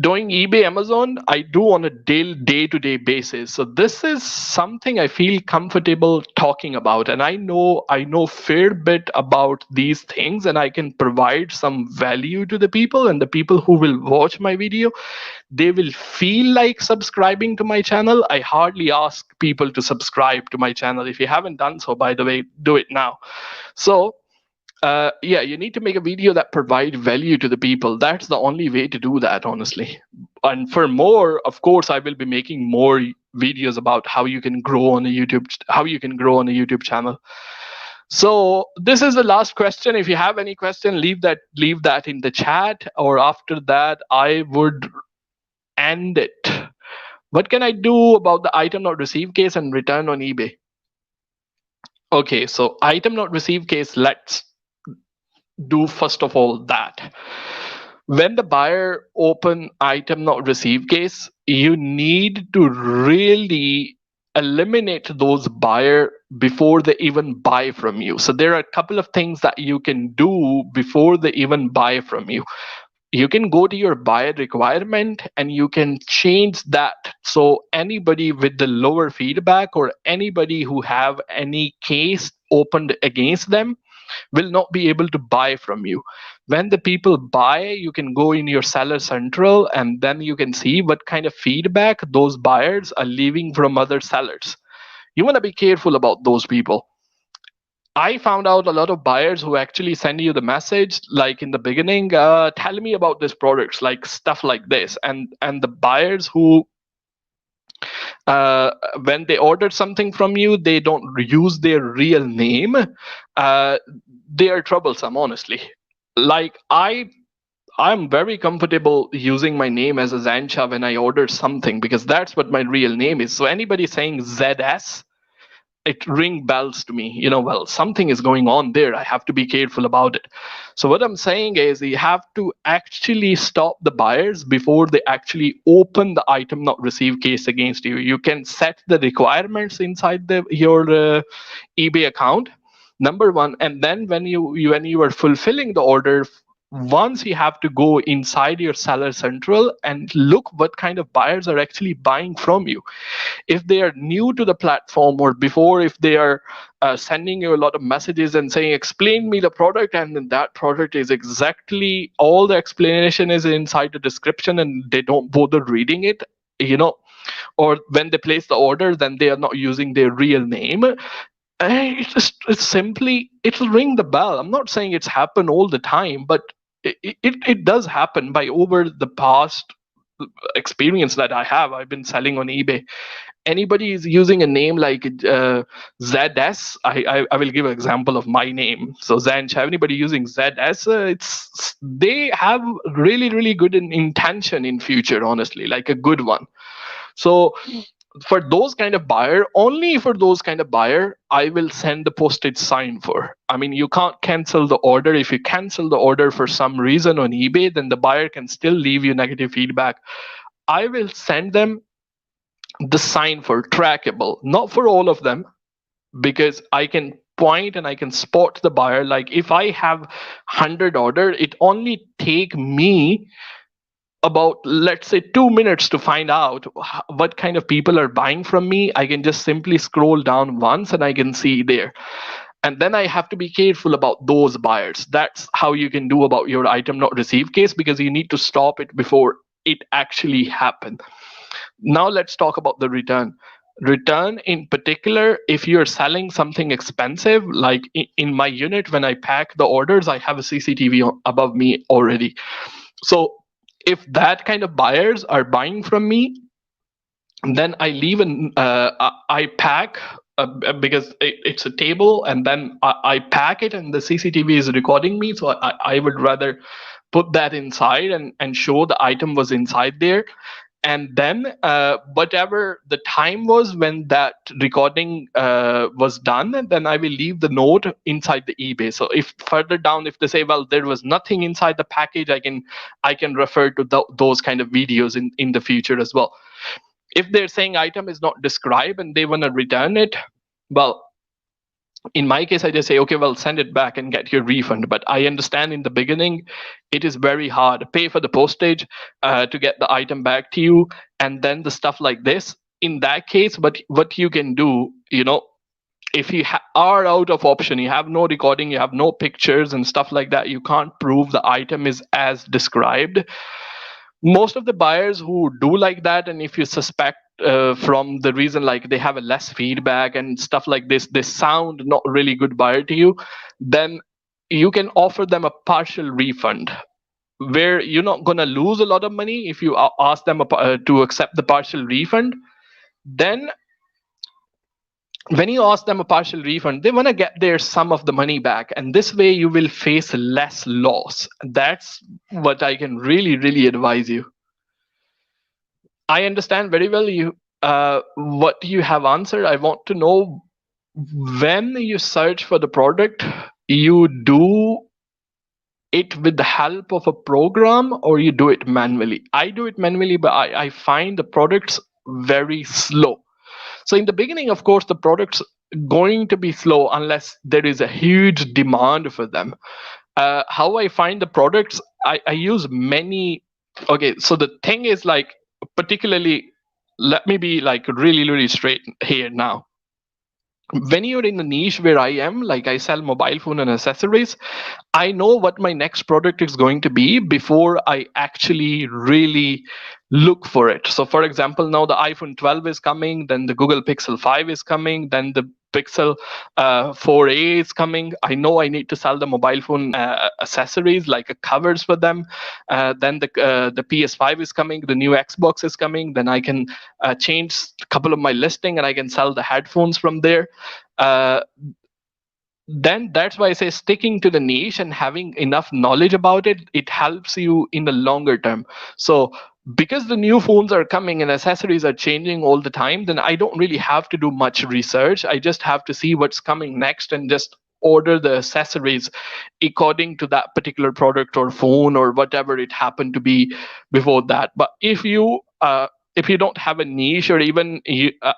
doing eBay, Amazon, I do on a day-to-day basis. So this is something I feel comfortable talking about, and I know fair bit about these things, and I can provide some value to the people, and the people who will watch my video, they will feel like subscribing to my channel. I hardly ask people to subscribe to my channel. If you haven't done so, by the way, do it now. So yeah, you need to make a video that provide value to the people. That's the only way to do that, honestly. And for more, of course, I will be making more videos about how you can grow on a YouTube channel. So this is the last question. If you have any question, leave that in the chat, or after that I would end it. What can I do about the item not received case and return on eBay? Okay, so item not received case, let's do first of all that. When the buyer open item not received case, you need to really eliminate those buyer before they even buy from you. So there are a couple of things that you can do before they even buy from you. You can go to your buyer requirement and you can change that. So anybody with the lower feedback or anybody who have any case opened against them will not be able to buy from you. When the people buy, you can go in your seller central and then you can see what kind of feedback those buyers are leaving from other sellers. You want to be careful about those people. I found out a lot of buyers who actually send you the message like in the beginning, tell me about this products, like stuff like this, and the buyers who when they order something from you, they don't use their real name. They are troublesome, honestly. Like I'm very comfortable using my name as a Zancha when I order something, because that's what my real name is. So anybody saying ZS, it ring bells to me. Well, something is going on there. I have to be careful about it. So what I'm saying is you have to actually stop the buyers before they actually open the item not received case against you. You can set the requirements inside your eBay account, number one, and then when you are fulfilling the order, once you have to go inside your seller central and look what kind of buyers are actually buying from you. If they are new to the platform, or before, if they are sending you a lot of messages and saying explain me the product, and then that product is exactly all the explanation is inside the description and they don't bother reading it, or when they place the order then they are not using their real name. It's simply, it'll ring the bell. I'm not saying it's happened all the time, but it does happen. By over the past experience that I have, I've been selling on eBay. Anybody is using a name like ZS. I will give an example of my name. So Zanch, anybody using ZS, it's they have really really good intention in future, honestly, like a good one. So for those kind of buyer, only for those kind of buyer, I will send the postage sign for. I mean, you can't cancel the order. If you cancel the order for some reason on eBay, then the buyer can still leave you negative feedback. I will send them the sign for trackable, not for all of them, because I can point and I can spot the buyer. Like if I have 100 order, it only take me about, let's say, 2 minutes to find out what kind of people are buying from me. I can just simply scroll down once and I can see there. And then I have to be careful about those buyers. That's how you can do about your item not received case, because you need to stop it before it actually happen. Now let's talk about the return. Return in particular, if you're selling something expensive, like in my unit, when I pack the orders, I have a CCTV above me already. So if that kind of buyers are buying from me, then I leave I pack, because it's a table, and then I pack it and the CCTV is recording me. So I would rather put that inside and show the item was inside there. And then whatever the time was when that recording was done, and then I will leave the note inside the eBay. So if further down, if they say, well, there was nothing inside the package, I can refer to those kind of videos in the future as well. If they're saying item is not described and they want to return it, well, in my case, I just say, okay, well, send it back and get your refund. But I understand in the beginning, it is very hard. Pay for the postage to get the item back to you, and then the stuff like this. In that case, but what you can do, if you are out of option, you have no recording, you have no pictures and stuff like that, you can't prove the item is as described. Most of the buyers who do like that, and if you suspect from the reason like they have a less feedback and stuff like this, they sound not really good buyer to you, then you can offer them a partial refund, where you're not going to lose a lot of money if you ask them to accept the partial refund. Then when you ask them a partial refund, they want to get their sum of the money back, and this way you will face less loss. That's what I can really really advise you. I understand very well what you have answered. I want to know, when you search for the product, you do it with the help of a program or you do it manually? I do it manually, but I find the products very slow. So in the beginning, of course, the products going to be slow unless there is a huge demand for them. How I find the products, I use many. Okay, so the thing is, like, particularly, let me be like really really straight here now. When you're in the niche where I am, like I sell mobile phone and accessories, I know what my next product is going to be before I actually really look for it. So for example, now the iPhone 12 is coming, then the Google Pixel 5 is coming, then the Pixel 4a is coming. I know I need to sell the mobile phone accessories, like covers for them. Then the PS5 is coming, the new Xbox is coming. Then I can change a couple of my listing and I can sell the headphones from there. Then that's why I say sticking to the niche and having enough knowledge about it, it helps you in the longer term. So because the new phones are coming and accessories are changing all the time, then I don't really have to do much research. I just have to see what's coming next and just order the accessories according to that particular product or phone or whatever it happened to be before that. But if you don't have a niche, or even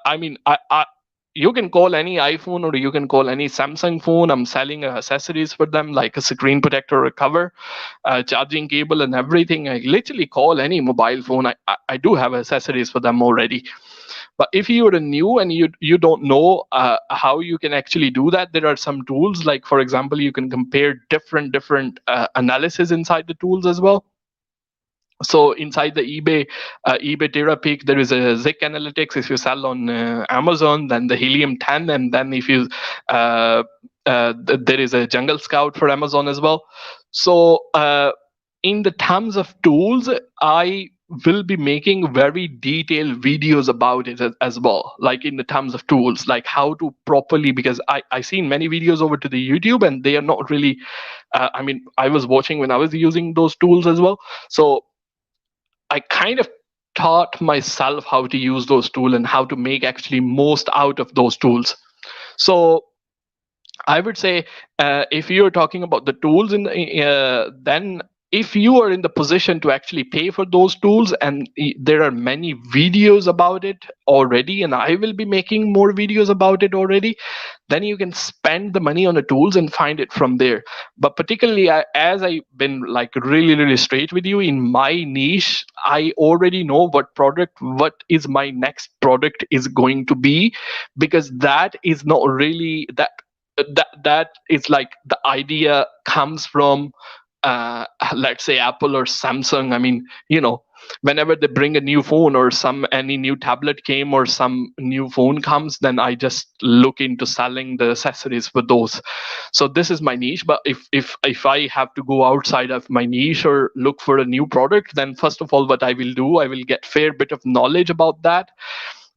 I mean I you can call any iPhone or you can call any Samsung phone. I'm selling accessories for them, like a screen protector or a cover, charging cable and everything. I literally call any mobile phone. I do have accessories for them already. But if you're a new and you don't know how you can actually do that, there are some tools. Like for example, you can compare different analysis inside the tools as well. So inside the eBay TeraPeak, there is a Zik Analytics. If you sell on Amazon, then the Helium 10, and then if you there is a Jungle Scout for Amazon as well. So in the terms of tools, I will be making very detailed videos about it as well, like in the terms of tools, like how to properly, because I seen many videos over to the YouTube and they are not really I mean, I was watching when I was using those tools as well. So I kind of taught myself how to use those tools and how to make actually most out of those tools. So I would say if you're talking about the tools, then if you are in the position to actually pay for those tools, and there are many videos about it already, and I will be making more videos about it already, then you can spend the money on the tools and find it from there. But particularly, as I've been like really straight with you, in my niche, I already know what is my next product is going to be, because that is not really that is like the idea comes from let's say Apple or Samsung. I mean, whenever they bring a new phone or any new tablet came or some new phone comes, then I just look into selling the accessories for those. So this is my niche. But if I have to go outside of my niche or look for a new product, then first of all, what I will do, I will get fair bit of knowledge about that.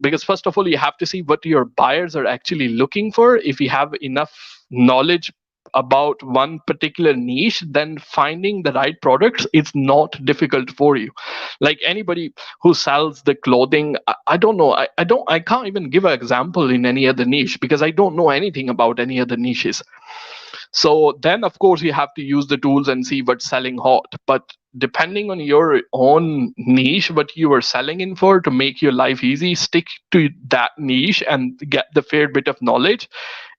Because first of all, you have to see what your buyers are actually looking for. If you have enough knowledge about one particular niche, then finding the right products is not difficult for you. Like anybody who sells the clothing, I don't know, I can't even give an example in any other niche because I don't know anything about any other niches. So then, of course, you have to use the tools and see what's selling hot. But depending on your own niche, what you are selling in for, to make your life easy, stick to that niche and get the fair bit of knowledge.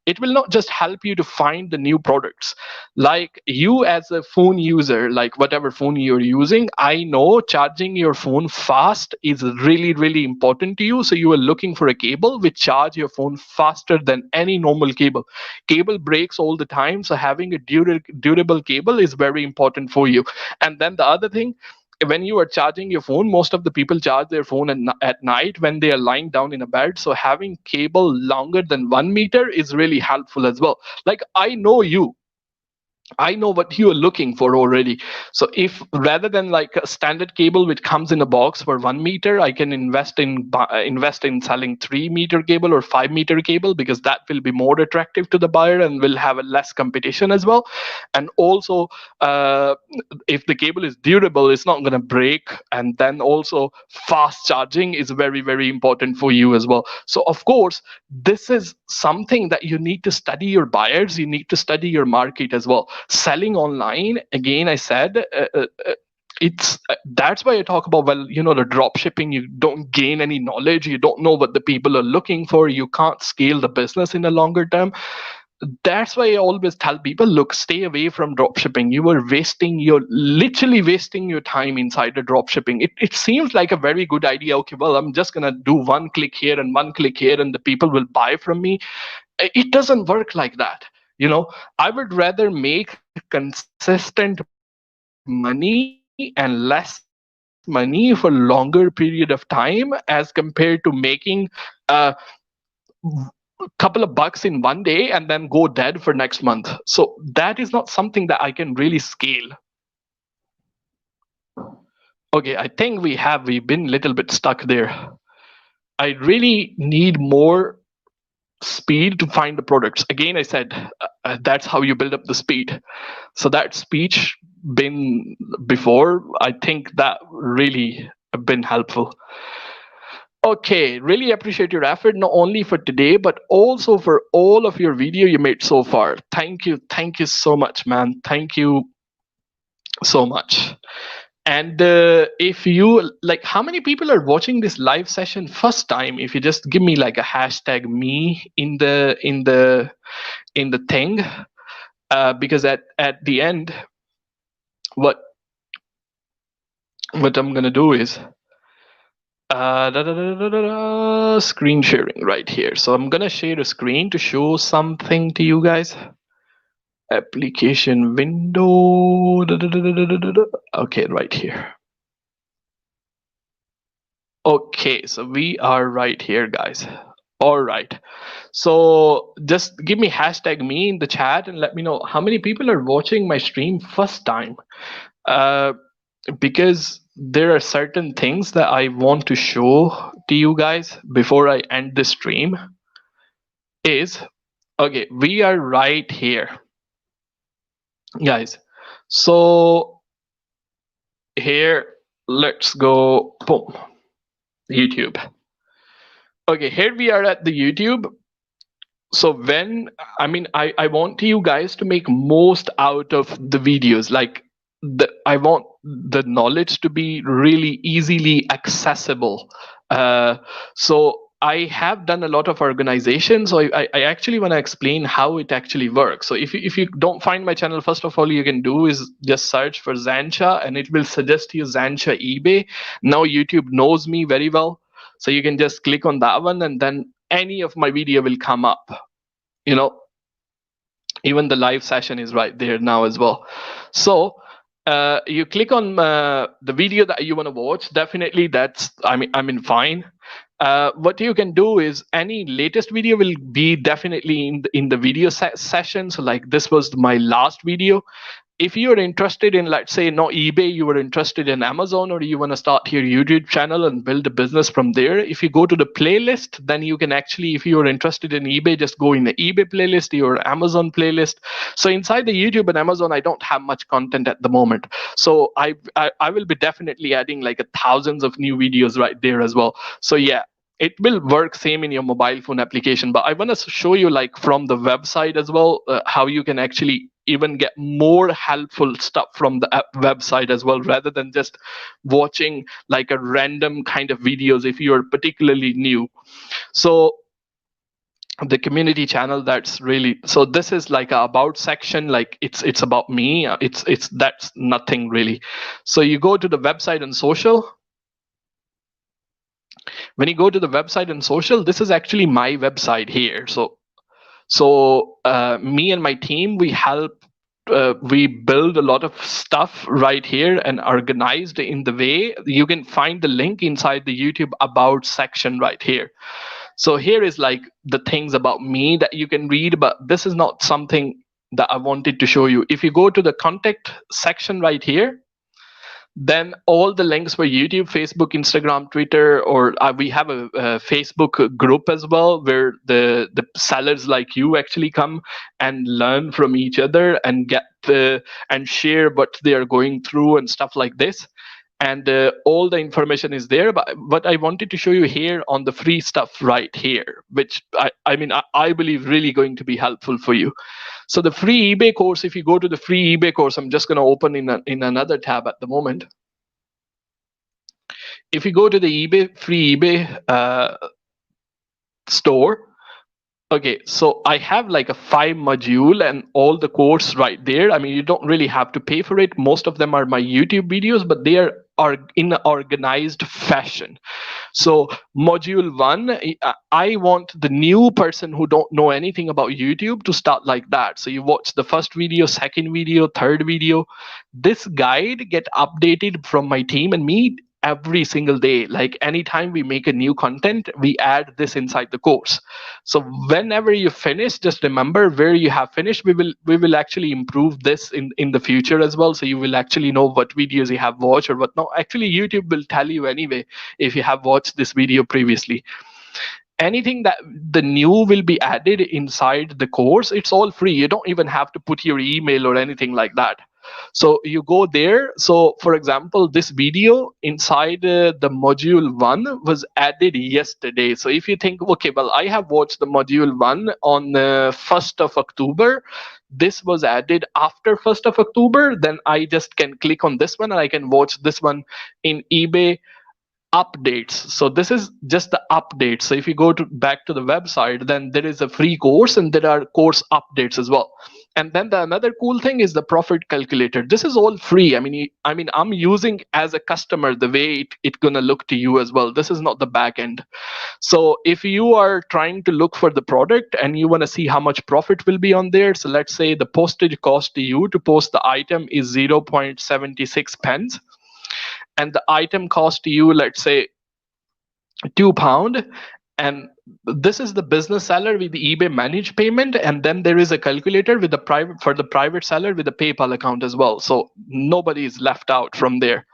It will not just help you to find the new products. Like you as a phone user, like whatever phone you're using, I know charging your phone fast is really important to you. So you are looking for a cable which charge your phone faster than any normal cable. Cable breaks all the time, so having a durable cable is very important for you. And then the other thing, when you are charging your phone, most of the people charge their phone at night when they are lying down in a bed. So having cable longer than 1 meter is really helpful as well. Like I know what you are looking for already. So if rather than like a standard cable which comes in a box for 1 meter, I can invest in selling 3 meter cable or 5 meter cable, because that will be more attractive to the buyer and will have a less competition as well. And also, if the cable is durable, it's not going to break. And then also, fast charging is very important for you as well. So of course, this is something that you need to study your buyers. You need to study your market as well. Selling online, again, I said, it's that's why I talk about, well, the drop shipping, you don't gain any knowledge, you don't know what the people are looking for, you can't scale the business in a longer term. That's why I always tell people, look, stay away from drop shipping. You're literally wasting your time inside the drop shipping. It seems like a very good idea. Okay, well, I'm just gonna do one click here and one click here and the people will buy from me. It doesn't work like that. I would rather make consistent money and less money for longer period of time, as compared to making couple of bucks in one day and then go dead for next month. So that is not something that I can really scale. Okay, I think we've been a little bit stuck there. I really need more speed to find the products. Again, I said, that's how you build up the speed. So that speech been before, I think that really been helpful. Okay, really appreciate your effort, not only for today, but also for all of your video you made so far. Thank you so much, man. Thank you so much. And if you like, how many people are watching this live session first time? If you just give me like a hashtag me in the thing, because at the end, what I'm gonna do is screen sharing right here. So I'm gonna share a screen to show something to you guys. Application window. Okay, right here. Okay, so we are right here, guys. All right. So just give me hashtag me in the chat and let me know how many people are watching my stream first time. Because there are certain things that I want to show to you guys before I end the stream. Is okay, we are right here, guys. So here, let's go, boom, YouTube. Okay, here we are at the YouTube. So when I want you guys to make most out of the videos, like I want the knowledge to be really easily accessible. So I have done a lot of organization, so I actually want to explain how it actually works. So if you don't find my channel, first of all you can do is just search for Zancha and it will suggest you Zancha eBay. Now YouTube knows me very well, so you can just click on that one and then any of my video will come up. You know, even the live session is right there now as well. So you click on the video that you want to watch. Definitely that's fine. What you can do is any latest video will be definitely in the video session. So like this was my last video. If you're interested in, let's say, not eBay, you were interested in Amazon, or you want to start your YouTube channel and build a business from there, if you go to the playlist, then you can actually, if you're interested in eBay, just go in the eBay playlist, your Amazon playlist. So inside the YouTube and Amazon, I don't have much content at the moment. So I will be definitely adding like thousands of new videos right there as well. So yeah, it will work same in your mobile phone application, but I want to show you like from the website as well, how you can actually even get more helpful stuff from the website as well, rather than just watching like a random kind of videos if you're particularly new. So the community channel, that's really, so this is like a about section, like it's about me, it's that's nothing really. So you go to the website and social. When you go to the website and social, this is actually my website here. So me and my team, we build a lot of stuff right here and organized in the way you can find the link inside the YouTube about section right here. So here is like the things about me that you can read, but this is not something that I wanted to show you. If you go to the contact section right here, then all the links for YouTube, Facebook, Instagram, Twitter, or we have a Facebook group as well, where the sellers like you actually come and learn from each other and get and share what they are going through and stuff like this. And all the information is there. But what I wanted to show you here on the free stuff right here, which I believe really going to be helpful for you. So the free eBay course, if you go to the free eBay course, I'm just going to open in another tab at the moment. If you go to the free eBay store, okay, so I have like a 5 module and all the course right there. I mean, you don't really have to pay for it. Most of them are my YouTube videos, but they are in an organized fashion. So module 1, I want the new person who don't know anything about YouTube to start like that. So you watch the first video, second video, third video. This guide get updated from my team and me every single day. Like anytime we make a new content, we add this inside the course. So whenever you finish, just remember where you have finished. We will actually improve this in the future as well. So you will actually know what videos you have watched or what not. Actually, YouTube will tell you anyway if you have watched this video previously. Anything that the new will be added inside the course, it's all free. You don't even have to put your email or anything like that. So you go there. So for example, this video inside the module 1 was added yesterday. So if you think, okay, well, I have watched the module 1 on 1st of October, this was added after 1st of October, then I just can click on this one and I can watch this one in eBay updates. So this is just the update. So if you go to back to the website, then there is a free course and there are course updates as well. And then another cool thing is the profit calculator. This is all free. I mean I'm using as a customer the way it gonna look to you as well. This is not the back end. So if you are trying to look for the product and you want to see how much profit will be on there, so let's say the postage cost to you to post the item is 0.76 pence, and the item cost to you, let's say, £2, and this is the business seller with the eBay managed payment, and then there is a calculator with the private for the private seller with the PayPal account as well. So nobody is left out from there.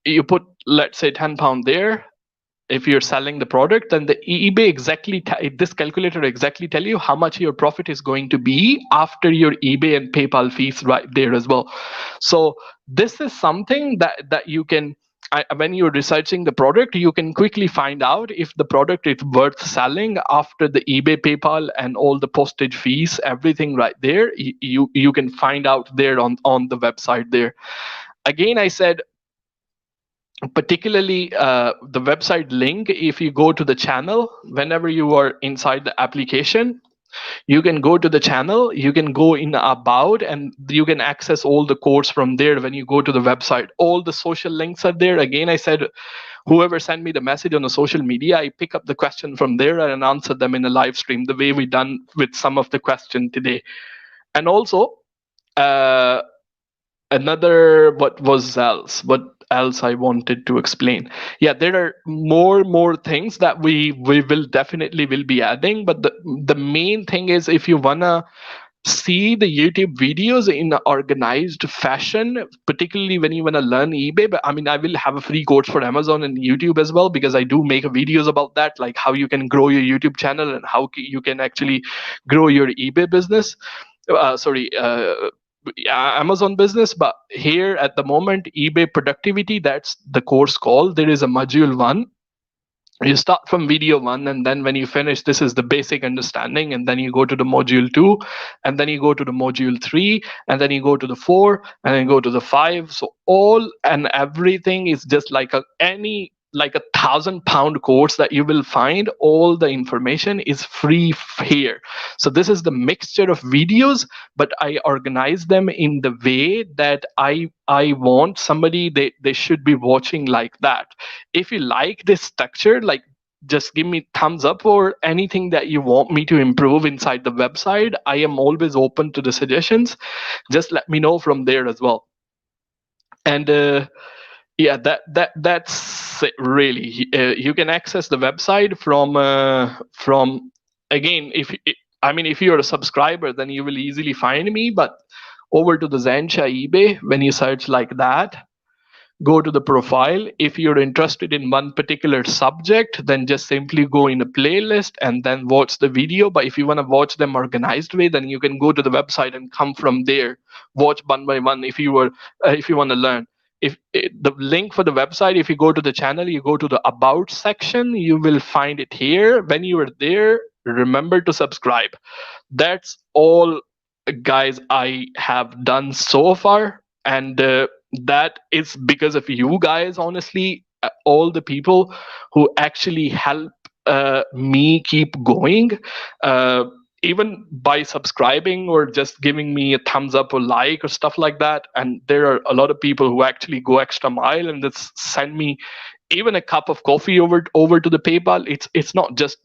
You put, let's say, £10 there. If you're selling the product, then the eBay this calculator exactly tell you how much your profit is going to be after your eBay and PayPal fees right there as well. So this is something that you can, when you're researching the product, you can quickly find out if the product is worth selling after the eBay, PayPal, and all the postage fees, everything right there. You can find out there on the website there. Again, I said, particularly the website link, if you go to the channel, whenever you are inside the application, you can go to the channel, you can go in about, and you can access all the codes from there. When you go to the website, all the social links are there. Again, I said, whoever sent me the message on the social media, I pick up the question from there and answer them in a live stream, the way we done with some of the question today. And also another, what else I wanted to explain. Yeah, there are more things that we will definitely will be adding, but the main thing is, if you wanna see the YouTube videos in an organized fashion, particularly when you want to learn eBay. But I mean, I will have a free course for Amazon and YouTube as well, because I do make videos about that, like how you can grow your YouTube channel and how you can actually grow your eBay business. Amazon business. But here at the moment, eBay productivity, that's the course called. There is a module 1. You start from video 1, and then when you finish, this is the basic understanding, and then you go to the module 2, and then you go to the module 3, and then you go to the 4, and then go to the 5. So all and everything is just like a 1,000-pound course that you will find. All the information is free here. So this is the mixture of videos, but I organize them in the way that I want somebody, they should be watching like that. If you like this structure, like, just give me thumbs up, or anything that you want me to improve inside the website. I am always open to the suggestions. Just let me know from there as well. And yeah, that's it, really. You can access the website from again, if you're a subscriber, then you will easily find me. But over to the Zencha eBay, when you search like that, go to the profile. If you're interested in one particular subject, then just simply go in a playlist and then watch the video. But if you want to watch them organized way, then you can go to the website and come from there, watch one by one. If you want to learn, the link for the website, if you go to the channel, you go to the about section, you will find it here. When you are there, remember to subscribe. That's all, guys, I have done so far. And that is because of you guys, honestly. All the people who actually help me keep going, even by subscribing or just giving me a thumbs up or like or stuff like that. And there are a lot of people who actually go extra mile and just send me even a cup of coffee over to the PayPal. It's not just,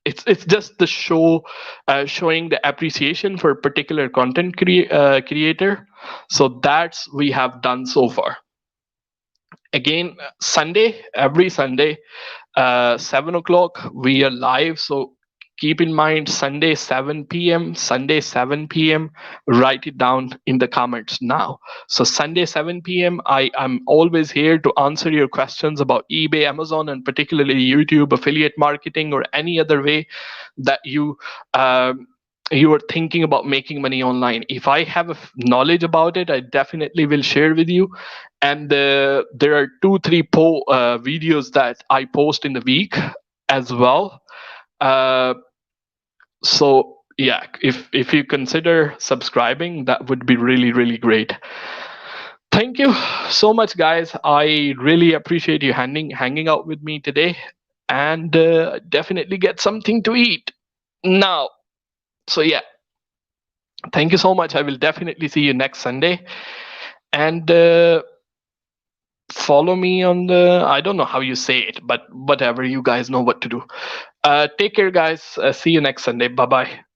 it's just the showing the appreciation for a particular content creator. So that's we have done so far. Again, every Sunday, 7 o'clock, we are live. So keep in mind, Sunday 7 p.m. Write it down in the comments now. So Sunday 7 p.m. I'm always here to answer your questions about eBay, Amazon, and particularly YouTube, affiliate marketing, or any other way that you you are thinking about making money online, if I have knowledge about it, I definitely will share with you. And there are 2 3 videos that I post in the week as well. uh, so yeah, if you consider subscribing, that would be really really great. Thank you so much, guys. I really appreciate you hanging out with me today, and definitely get something to eat now. So yeah, thank you so much. I will definitely see you next Sunday, and follow me on the, I don't know how you say it, but whatever, you guys know what to do. Take care, guys. See you next Sunday. Bye bye.